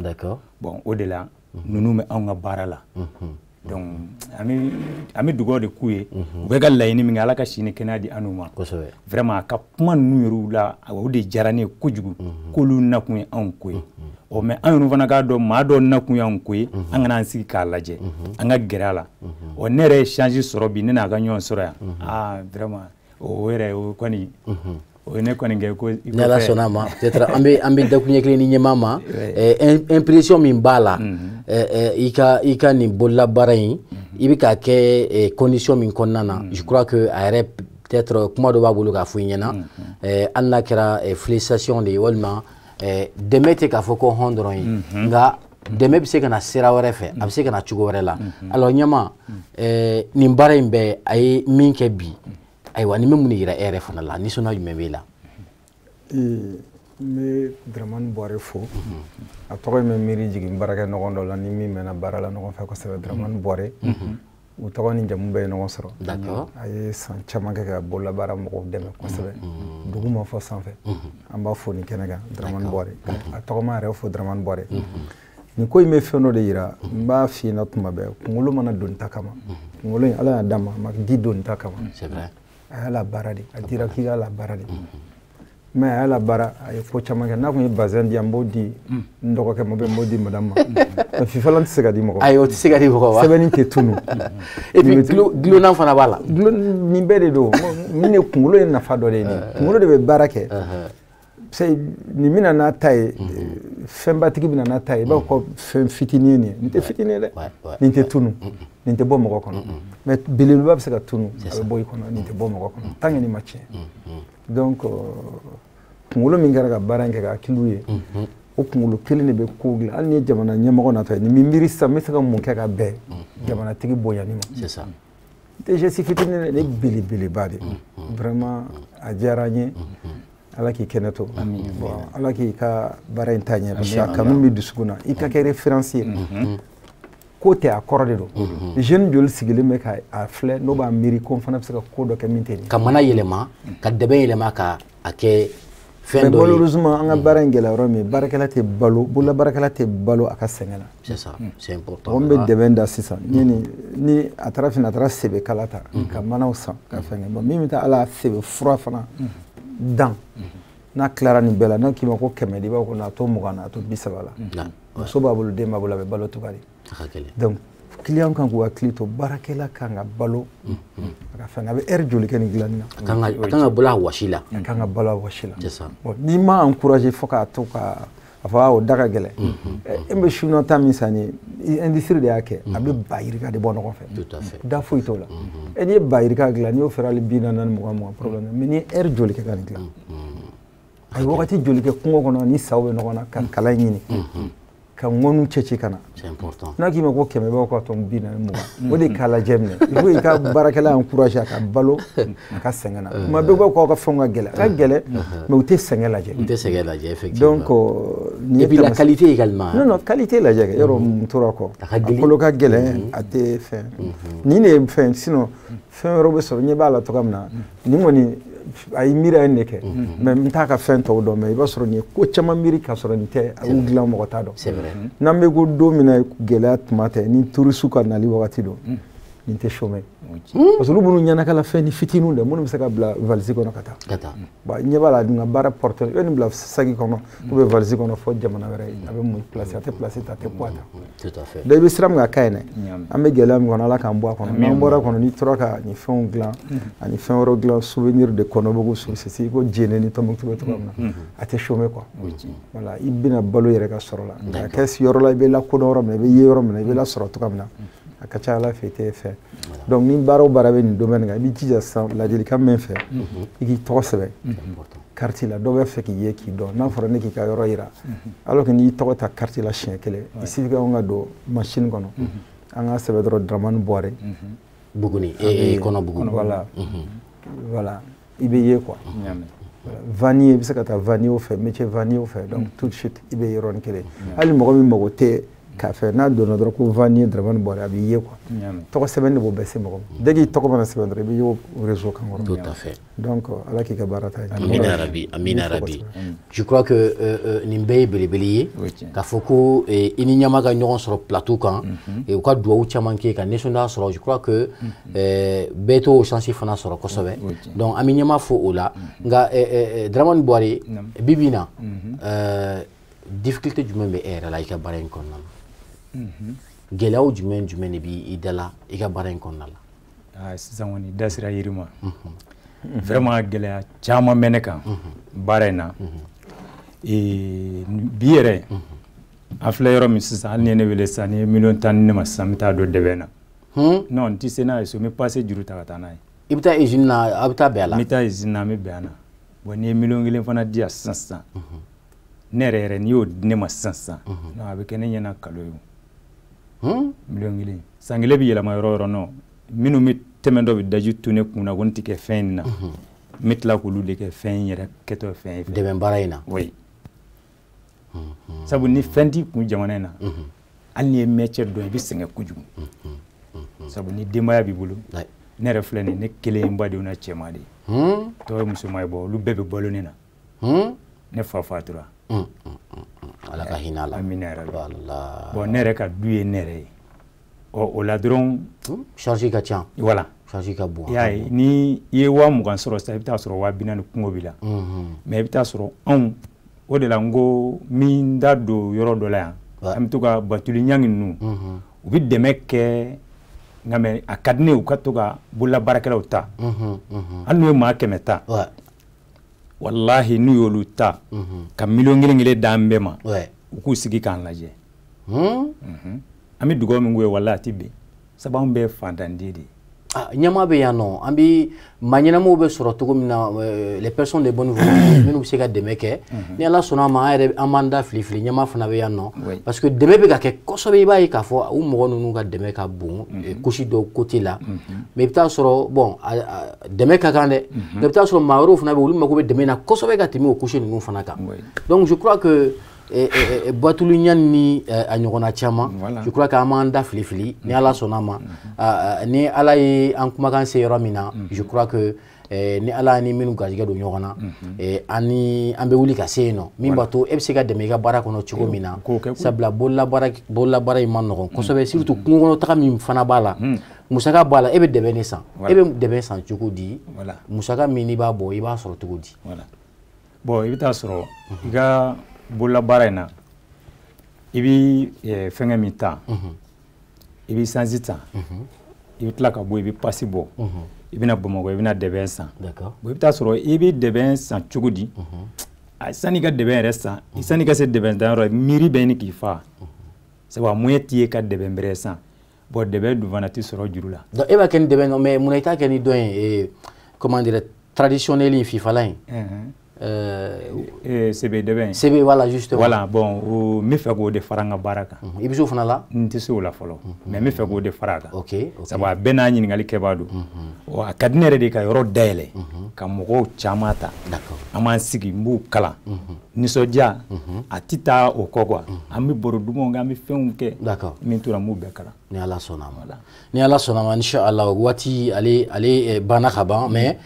bon o de la ninnu bɛ anw ka baara la donc an bɛ dugawu de k'u ye u bɛ ka laɲini min kɛ Ala ka si ni kɛnɛya di an n'u ma vraiment a ka kuma ninnu yɛrɛ la o de diyara ne ye kojugu k'olu nakun ye anw ko ye mais an yɛrɛ fana k'a dɔn maa dɔ nakun ye anw ko ye an kana an sigi k'a lajɛ an ka gɛrɛ a la ne yɛrɛ ye chance sɔrɔ bi ne n'a ka ɲɔgɔn sɔrɔ yan vraiment o yɛrɛ o kɔni o ye ne kɔni kɛ ko ni Ala sɔnna a ma peut-être an bɛ dakuɲɛ kelen ni ɲɛmaa ma impression min b'a la i ka nin bololabaara in i bɛ k'a kɛ condition min kɔnɔna na je crois que a yɛrɛ peut-être kuma dɔ b'a bolo k'a fɔ i ɲɛna hali n'a kɛra félicitation de ye walima dɛmɛ tɛ k'a fɔ ko hɔn dɔrɔn ye nka dɛmɛ bɛ se ka na sira wɛrɛ fɛ a bɛ se ka na cogo wɛrɛ la alors ɲɛma nin baara in bɛɛ a ye min kɛ bi ayiwa ni min mun yira e yɛrɛ fana la nisɔndiya jumɛn b'e la n bɛ Dramane Bɔrɛ fo a tɔgɔ in bɛ miiri jigin baarakɛ ɲɔgɔn dɔ la ni min mɛnna baara la ɲɔgɔn fɛ kosɛbɛ Dramane Bɔrɛ u tɔgɔ ni jamu bɛɛ ye ɲɔgɔn sɔrɔ a ye san caman kɛ ka bololabaara mɔgɔw dɛmɛ kosɛbɛ dugu ma fɔ sanfɛ an b'a fo nin kɛnɛ kan Dramane Bɔrɛ a tɔgɔma yɛrɛ fo Dramane Bɔrɛ nin ko in bɛ fɛn dɔ de yira n b'a f'i ɲɛna tuma bɛɛ kunkolo mana don ta kama kunkolo in Ala y'a d'a ma a ma di don ta kama a y'a la baara de a dira k'i k'a la baara de mais a y'a la baara a ye ko caman kɛ n'a kun ye bazin di n b'o di n dɔgɔkɛ ma n b'o di madame ma fifalan tɛ se ka di mɔgɔ ayi o tɛ se ka di mɔgɔ ma sɛbɛnni tɛ tunu et puis dulonnan fana b'a la nin bɛɛ de don min ye kunkolo ye nafa dɔ de ye nin kunkolo de bɛ baara kɛ nin bɛna n'a ta ye fɛnbatigi bɛna n'a ta ye i b'a fɔ ko fɛn fitinin ye nin ye nin tɛ fitinin ye dɛ nin tɛ tunu nin tɛ bɔ mɔgɔ kɔnɔ mais belebeleba bɛ se ka tunu a bɛ bɔ i kɔnɔ nin tɛ bɔ mɔgɔ kɔnɔ tant que nin ma tiɲɛ donc kunkolo min kɛra ka baara in kɛ ka hakiliw ye o kunkolo kelen de bɛ ko dilan hali ni ye jamana ɲɛmɔgɔ natɔ ye nin bɛ miiri sisan n bɛ se ka mun kɛ ka bɛn jamanatigi bonyani ma n tɛ geste fitinin dɛ ne belebeleba de vraiment a diyara n ye Ala k'i kɛnɛ to Ala k'i ka baara in taa ɲɛ parce que a kanu bɛ dusukun na i ka kɛ référence ye ko tɛ a kɔrɔ de don jeune joli sigilen bɛ k'a filɛ n'o b'a miiri ko n fana bɛ se ka ko dɔ kɛ min tɛ nin ka mana yɛlɛma ka dɛbɛn yɛlɛma ka a kɛ fɛn dɔ ye mais malheureusement an ka baara in gɛlɛya yɔrɔ min baarakɛla tɛ balo bololabaarakɛla tɛ balo a ka sɛgɛn na c'est ça c'est important n bɛ dɛbɛn da sisan ni a taara fana a taara sɛbɛ kala ta ka manaw san ka fɛn kɛ bon min bɛ taa ala sɛbɛ fura fana dan n'a tilara nin bɛɛ la n'a k'i ma ko 100 di b'a ko a to 20 na a to 30 la muso b'a bolo den b'a bolo a bɛ balo cogoya di donc client kan k'u hakili to baarakɛla kan ka balo a ka fɛn a bɛ heure joli kɛ nin dilanni na a kan ka balo a wɔsi la a kan ka balo a wɔsi la bon n'i ma encouragé fo k'a to ka a fɔ o da ka gɛlɛn e bɛ suna ta min san ye industrie de y'a kɛ a bɛ ba yirika de bɔ ɲɔgɔn fɛ da foyi t'o la e n'i ye ba yirika dilan n'i y'o feere hali 40 20 problème mais n'i ye heure joli kɛ ka nin dilan a ye wagati joli kɛ kungo kɔnɔ ni saw bɛ ɲɔgɔn na ka kalan ɲini ka ŋɔnu cɛci ka na n'a k'i ma ko 100 b'aw ka tɔn 40 o de k'a lajɛ minɛ il faut i ka baarakɛla encouragé a ka balo a ka sɛgɛn na tuma bɛɛ b'aw k'aw ka fɛnw ka gɛlɛn a ka gɛlɛn mais u tɛ sɛgɛn lajɛ effectivement donc et puis la qualité également non qualité lajɛ kɛ yɔrɔ mun tora kɔ a kolo ka gɛlɛn a tɛ fɛn nin de ye fɛn sinon fɛn wɛrɛw bɛ sɔrɔ ɲɛ b'a la cogoya min na nin kɔni a ye miiri a ye nin de kɛ mais n t'a ka fɛn tɔw dɔn mais i b'a sɔrɔ nin ye ko caman miiri ka sɔrɔ nin tɛ a y'u dilan mɔgɔ t'a dɔn n'an bɛ ko don min na gɛlɛya tuma tɛ ni touriste ka nali wagati don nin tɛ chômé parce que olu minnu ɲɛnakala fɛn ni fitininw de minnu bɛ se ka bila valise kɔnɔ ka taa bon ɲɛ b'a la n ka baara porteur i bɛ nin bila saki kɔnɔ ou bien valise kɔnɔ fɔ jamana wɛrɛ a bɛ mun place a tɛ place ta a tɛ poids ta donc i bɛ siran min ka k'a ye dɛ an bɛ gɛlɛya min kɔnɔ ala k'an bɔ a kɔnɔ n'an bɔra kɔnɔ n'i tora ka nin fɛnw dilan ani fɛn wɛrɛw dilan souvenir de Kɔnɔbugu Sosisi ko Jene ni Tɔnbukutu bɛ cogoya min na a tɛ chômé quoi voilà i bɛna balo yɛrɛ ka sɔrɔ la ka kɛ yɔrɔ la i bɛ lakodɔn yɔrɔ min na i bɛ ye yɔrɔ min na i bɛ lasɔrɔ cogoya min na a ka ca ala fɛ i tɛ fɛn donc ni baara o baara bɛ nin domaine kan i b'i jija sisan ladilikan min fɛ i k'i tɔgɔ sɛbɛn carte la dɔw bɛ fɛ k'i ye k'i dɔn n'a fɔra ne k'i ka yɔrɔ yira alors que n'i tɔgɔ ta carte la siɲɛ kelen il suffit que anw ka don machine kɔnɔ an ka sɛbɛn dɔrɔn Dramane Bɔrɛ Buguni Kɔnɔbugu voilà i bɛ ye quoi vannier i bɛ se ka taa vannier fɛ métier vannier fɛ donc tout de suite i bɛ yɔrɔnin kelen hali mɔgɔ min mago tɛ k'a fɛ n'a donna dɔrɔn ko Vani Dramane Bɔrɛ a b'i ye quoi tɔgɔ sɛbɛnni de b'o bɛɛ se mɔgɔ ma dès que tɔgɔ mana sɛbɛn dɔrɔn i bɛ ye o réseau kan kɔrɔ tout à fait donc ala k'i ka baara ta amina yarabi amina yarabi je crois que nin bɛɛ ye belebele ye k'a fɔ ko i ni ɲɛma ka ɲɔgɔn sɔrɔ plateau kan u ka duwawu caman kɛ ka nisɔndiya sɔrɔ je crois que bɛɛ t'o chance fana sɔrɔ kosɛbɛ donc an bɛ ɲɛma fo o la nka Dramane Bɔrɛ bi bi in na difficulté jumɛn bɛ e yɛrɛ la i ka baara in kɔnɔna la gɛlɛyaw jumɛn de b'i dala i ka baara in kɔnɔna la sisan kɔni da sera yiri ma vraiment gɛlɛya caman bɛ ne kan baara in na bi yɛrɛ an filɛ yɔrɔ min sisan hali ni ye ne wele sisan ni ye 10,000,000 ni ne ma sisan n bɛ taa don dɛbɛn na non n tɛ se n'a ye so n bɛ passe juru ta ka taa n'a ye i bɛ taa usine na a bɛ taa bɛn a la n bɛ taa usine na an bɛ bɛn a na bon n'i ye 1,000,000 fana di yan sisan ne yɛrɛ n'i y'o di ne ma sisan non a bɛ kɛ ne ɲɛna kalo ye 1,000,000 san kelen bɛ yɛlɛma yɔrɔ o yɔrɔ non minnu bɛ tɛmɛ dɔ bɛ daji to ne kun na ko n tɛ kɛ fɛn in na n bɛ tila k'olu de kɛ fɛn in yɛrɛ kɛtɔ fɛn ye dɛmɛ baara in na oui sabu ni fɛn t'i kun jamana in na hali n'i ye métier dɔn i bɛ sɛgɛn kojugu sabu ni denbaya b'i bolo ne yɛrɛ filɛ nin ne kelen n badenw na cɛman de ye tɔw ye musoman ye bɔ olu bɛɛ bɛ balo ne na ne fa fatura ala ka hinɛ a la amina yarabi bon ne yɛrɛ ka du ye ne yɛrɛ ye o la dɔrɔn charge ka ca voilà charge ka bon y'a ye ni i ye 20,000 sɔrɔ sisan i bɛ taa sɔrɔ 40,000 kungo b'i la mais i bɛ taa sɔrɔ anw o de la n ko min da don yɔrɔ dɔ la yan an bɛ to ka batuli ɲangi ninnu u bɛ dɛmɛ kɛ nka mɛ a ka di ne ye u ka to ka bololabaarakɛlaw ta hali n'u ye maa 100 ta wallahi n'u y'olu ta ka 1,000,000 d'an bɛɛ ma u k'u sigi k'an lajɛ an bɛ dugawu min k'u ye wallahi a tɛ bɛn sabu anw bɛɛ ye fantanden de ye ɲɛma bɛ yan nɔ an bɛ maa ɲɛnamaw bɛ sɔrɔ cogo min na les personnes de bonne volonté minnu bɛ se ka dɛmɛ kɛ ni ala sɔnna a ma an yɛrɛ an b'an da fili fili ɲɛma fana bɛ yan nɔ parce que dɛmɛ bɛ ka kɛ kosɛbɛ i b'a ye k'a fɔ u mɔgɔ ninnu ka dɛmɛ ka bon couche dɔw côté la mais i bɛ taa sɔrɔ bon dɛmɛ ka kan dɛ mais i bɛ taa sɔrɔ maa wɛrɛw fana bɛ olu mago bɛ dɛmɛ na kosɛbɛ ka tɛmɛ o couche ninnu fana kan donc je crois que batulu ɲani ni a ɲɔgɔnna caman je crois que an b'an da fili fili ni ala sɔnna a ma ni ala ye an kumakan se yɔrɔ min na je crois que ni ala ni minnu garijɛgɛ don ɲɔgɔn na an bɛ wuli ka se yen nɔ min b'a to e bɛ se ka dɛmɛ i ka baara kɔnɔ cogo min na sabula bololabaara in ma nɔgɔn kosɛbɛ surtout kungo kɔnɔ taga min fana b'a la musaka b'a la e bɛ dɛmɛ de san e bɛ dɛmɛ san cogo di musaka min n'i b'a bɔ i b'a sɔrɔ cogo di bon i bɛ taa sɔrɔ i ka bololabaara in na i bɛ fɛngɛ min ta i bɛ sanji ta i bɛ tila ka bɔ i bɛ pasi bɔ i bɛna Bamakɔ i bɛna dɛbɛn san bon i bɛ taa sɔrɔ i bɛ dɛbɛn san cogo di sanni ka dɛbɛn yɛrɛ san sanni ka se dɛbɛn san yɔrɔ miiri bɛ ɲini k'i fa sabu a moyen t'i ye ka dɛbɛn bɛrɛ san bon dɛbɛn dun fana tɛ sɔrɔ juru la donc e b'a kɛ ni dɛbɛn non mais mun na i t'a kɛ ni dɔn ye comment dire traditionnel in fifala in sebe dɛbɛn sebe voilà justement voilà bon n bɛ fɛ k'o de fara n ka baara kan i bɛ se o fana la n tɛ se o la fɔlɔ mais n bɛ fɛ k'o de fara a kan ok sabu a bɛɛ n'a ɲininkali kɛbaa don a ka di ne yɛrɛ de ka yɔrɔ dayɛlɛ ka mɔgɔw caman ta an b'an sigi n b'u kalan nisɔndiya a tɛ taa o kɔ quoi an bɛ baro dumanw kɛ an bɛ fɛnw kɛ min tora n b'u bɛɛ kalan ni ala sɔnna a ma ni ala sɔnna a ma inshallah waati ale banna ka ban mais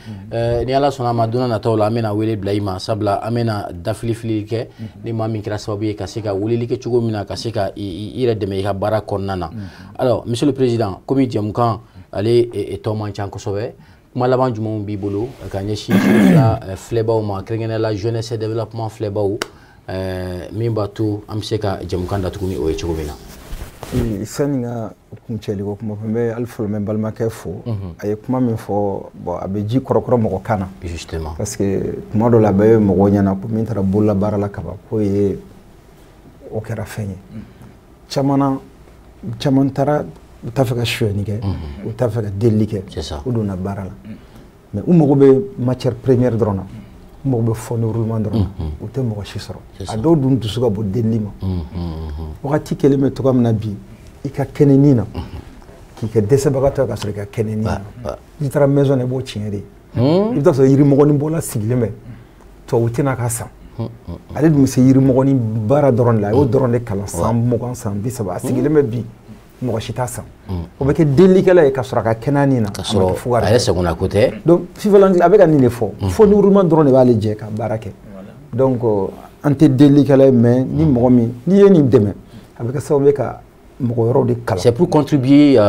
ni ala sɔnna a ma don n'a nataw la an bɛna wele bila i ma sabula an bɛna dafilifili kɛ ni maa min kɛra sababu ye ka se ka weleli kɛ cogo min na ka se ka i yɛrɛ dɛmɛ i ka baara kɔnɔna na alors monsieur le président komi jɛmukan ale tɔ man ca kosɛbɛ kuma laban jumɛnw b'i bolo ka ɲɛsin filɛbaw ma kɛrɛnkɛrɛnnenya la jeunesse et développement filɛbaw min b'a to an bɛ se ka jɛmukan datugu ni o ye cogo min na sani ka kuncɛli ko kuma fɔ n bɛ hali fɔlɔ n bɛ balimakɛ fo a ye kuma min fɔ bon a bɛ ji kɔrɔkɔrɔ mɔgɔ kan na justement parce que kuma dɔ la a bɛ mɔgɔw ɲɛna ko min taara bololabaara la kaban k'o ye o kɛra fɛn ye caman taara u t'a fɛ ka suyɛni kɛ u t'a fɛ ka delili kɛ u donna baara la mais u mago bɛ matière première dɔrɔn na u mago bɛ fonds de roulement dɔrɔn na u tɛ mɔgɔ si sɔrɔ a dɔw dun dusu ka bɔ delili ma wagati kɛlen bɛ cogoya min na bi i ka kɛnɛ nin na k'i kɛ dɛsɛbagatɔ ye ka sɔrɔ i ka kɛnɛ nin na n'i taara maison na i b'o tiɲɛ de i bɛ taa sɔrɔ yirimɔgɔnin bɔla sigilen bɛ tubabu tɛna ka san ale dun bɛ se yirimɔgɔ ni baara dɔrɔn de la a y'o dɔrɔn de kalan san 20 san 30 a sigilen bɛ bi mɔgɔ si t'a san o bɛ kɛ delikɛla ye ka sɔrɔ a ka kɛnɛ na ka sɔrɔ a yɛrɛ sagona ko tɛ donc fifalanci a bɛ ka nin de fɔ fo niwuruma dɔrɔn de b'ale jɛ ka baara kɛ donc an tɛ delikɛla ye mais ni mɔgɔ min n'i ye nin dɛmɛ a bɛ kɛ sababu ye ka mɔgɔ wɛrɛw de kalan c'est pour contribuer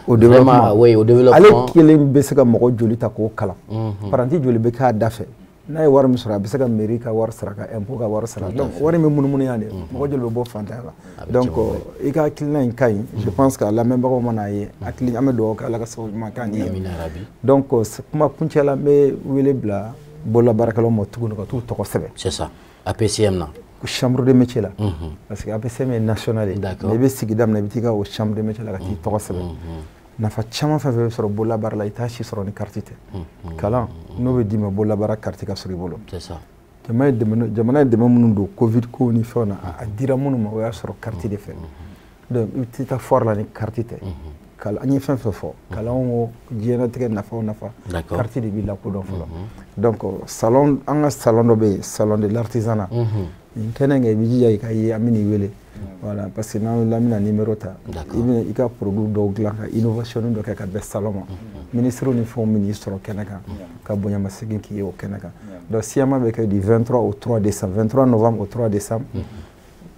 au développement oui au développement ale kelen bɛ se ka mɔgɔ joli ta k'o kalan paranti joli bɛ k'a da fɛ n'a ye wari min sɔrɔ a bɛ se ka mairie ka wari sara ka impôt ka wari sara donc wari min munumunu yan de mɔgɔ joli bɛ bɔ fantanya la donc i ka hakilina in ka ɲi je pense que a lamɛnbagaw mana ye hakili an bɛ dugawu kɛ ala ka sababu ɲuman k'an ye donc kuma kuncɛ la n bɛ wele bila bololabaarakɛlaw ma tuguni ka t'u tɔgɔ sɛbɛn c'est ça APCM na chambre de métier la parce que APCM est national mais i bɛ sigida min na i bɛ t'i ka o chambre de métier la ka t'i tɔgɔ sɛbɛn nafa caman fɛn fɛn bɛ sɔrɔ bololabaara la i t'a si sɔrɔ ni carte tɛ kalan n'o bɛ d'i ma bololabaara carte ka sɔrɔ i bolo jamana ye dɛmɛ minnu don covid ko ni fɛnw na a dira minnu ma o y'a sɔrɔ carte de fɛ donc i bɛ t'i ta fɔri la ni carte tɛ kalan an ye fɛn fɛn fɔ kalan ko diɲɛlatigɛ nafa o nafa carte de b'i lakodɔn fɔlɔ donc salon an ka salon dɔ bɛ yen salon de l'artisanat nin kɛnɛ kɛ i bɛ jija i ka ye an bɛ n'i wele voilà parce que n'an lamina numéro ta i ka produit dɔw dilan ka innovation dɔ kɛ ka bɛn salon ma ministre ni fɛnw min y'i sɔrɔ kɛnɛ kan ka bonyamasegin k'i ye o kɛnɛ kan donc siyama bɛ kɛ du 23 au 3 décembre 23 novembre au 3 décembre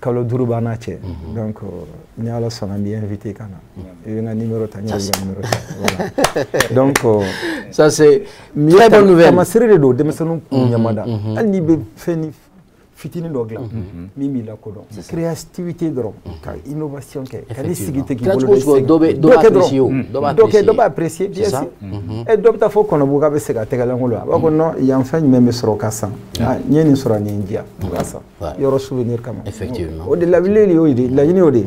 kalo 5 b'an n'a cɛ donc ni ala sɔnna an b'i invité ka na i bɛ n ka numéro ta n yɛrɛ bɛ ka numéro ta voilà donc ça c'est très bonne nouvelle tamasire de don denmisɛnninw kun ɲamada hali n'i bɛ fɛn ni fitinin dɔ dilan min b'i lakodɔn créativité dɔrɔn ka innovation kɛ ka ni sigi tɛ k'i bolo dɔ b'a apprécier bien sûr dɔ bɛ taa fɔ kɔnɔbugu k'a bɛ se ka tɛgɛlanko la a b'a fɔ non yan fɛn jumɛn bɛ sɔrɔ ka san n ye nin sɔrɔ nin diya o ka san yɔrɔ souvenir kama o de labileli y'o de laɲini y'o de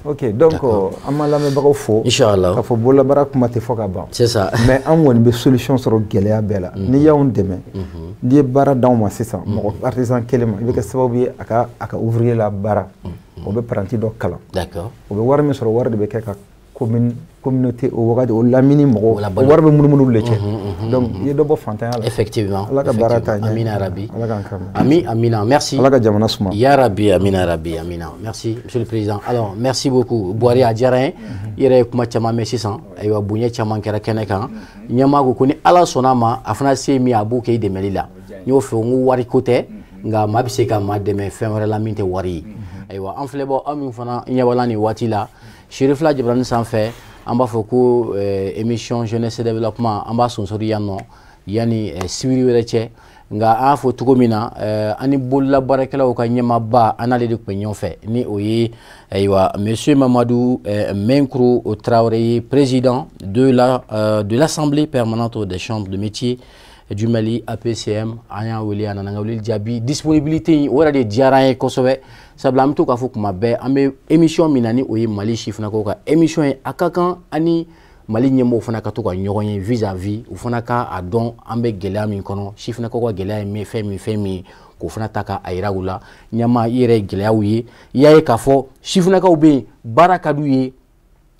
ok donc an ma lamɛnbagaw fo k'a fɔ bololabaara kuma tɛ fɔ ka ban mais an kɔni bɛ solution sɔrɔ gɛlɛya bɛɛ la n'i y'anw dɛmɛ n'i ye baara d'anw ma sisan mɔgɔ artisan kelen ma i bɛ kɛ sababu ye a ka ouvrier la baara o bɛ paranti dɔ kalan o bɛ wari min sɔrɔ wari de bɛ kɛ ka communauté o wagati o lamini mɔgɔw o wari bɛ munumunu de cɛ donc i ye dɔ bɔ fantanya la effectivement ala ka baara ta ɲɛ amina rabi ala k'an kama amina merci ala ka jamana suma ya rabi amina merci monsieur le président alors merci beaucoup Boiry a diyara n ye i yɛrɛ ye kuma caman mɛn sisan ayiwa bonya caman kɛra kɛnɛ kan ɲɛmaa ko ni ala sɔnna a ma a fana se min a b'o kɛ i dɛmɛli la n y'o fɛ n ko wari ko tɛ nka maa bɛ se ka maa dɛmɛ fɛn wɛrɛ la min tɛ wari ye ayiwa an filɛbɔ aw min fana ɲɛbala nin waati la Chérifla Jabaranin sanfɛ an b'a fɔ ko émission jeunesse développement an b'a sponsori yan nɔ yanni sibiri wɛrɛ cɛ nka an y'a fɔ cogo min na an ni bololabaarakɛlaw ka ɲɛmaaba an n'ale de tun bɛ ɲɔgɔn fɛ ni o ye ayiwa monsieur Mamadou Menkuru Traoré président de l'Assemblée permanente des chambres de métiers du Mali APCM an y'a wele a nana n ka weleli jaabi disponibilité in o yɛrɛ de diyara an ye kosɛbɛ sabula an bɛ to k'a fɔ kuma bɛɛ an bɛ émission min na ni o ye Mali sifinnakaw ka émission ye a ka kan ani Mali ɲɛmɔgɔw fana ka to ka ɲɔgɔn ye vis-à-vis u fana ka a dɔn an bɛ gɛlɛya min kɔnɔ sifinnakaw ka gɛlɛya ye fɛn min k'o fana ta ka a yira u la ɲɛmaa i yɛrɛ ye gɛlɛyaw ye i y'a ye k'a fɔ sifinnakaw bɛ yen baara ka d'u ye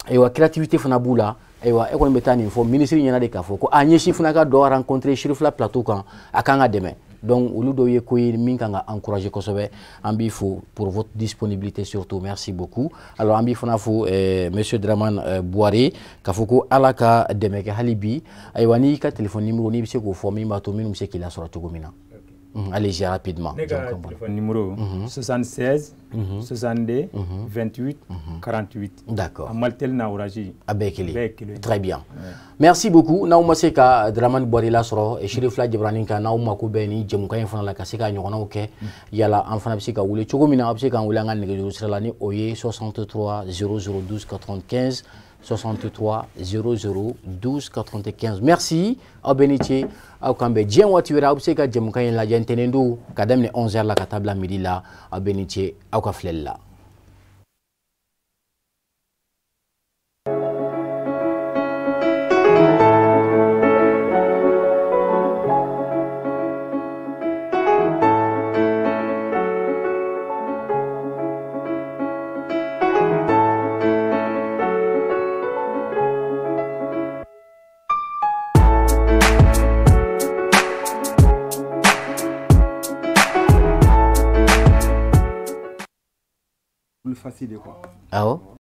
ayiwa créativité fana b'u la ayiwa e kɔni bɛ taa nin fɔ ministre ɲɛna de k'a fɔ ko a ɲɛ sifinnaka dɔ rencontré Chérifla plateau kan a kan ka dɛmɛ donc olu dɔw ye ko ye min kan ka encourager kosɛbɛ an b'i fo pour votre disponibilité surtout merci beaucoup alors an b'i fana fo monsieur Dramane Boiry k'a fɔ ko ala ka dɛmɛ kɛ hali bi ayiwa n'i ka téléphone numéro n'i bɛ se k'o fɔ min b'a to minnu bɛ se k'i lasɔrɔ cogo min na allez-y rapidement. Ne ka téléphone numéro 76 62 28 48. D'accord. Maltel na oraji. Avec très bien. Merci beaucoup. N'aw ma se ka Dramane Boiry lasɔrɔ Chérifla Jabaranin kan n'aw mako bɛ nin jɛmukan in fana la ka se ka ɲɔgɔnnaw kɛ yala an fana bɛ se ka wele cogo min na a bɛ se k'an wele an ka nɛgɛjuru sira la ni o ye 63 0012 95 63 0012 95. Merci aw bɛɛ ni ce aw kan bɛn diɲɛ waati wɛrɛ aw bɛ se ka jɛmukan in lajɛ ntɛnɛn don ka daminɛ 11h la ka taa bila midi la aw bɛɛ ni ce aw ka filɛli la. plus facile quoi. Ah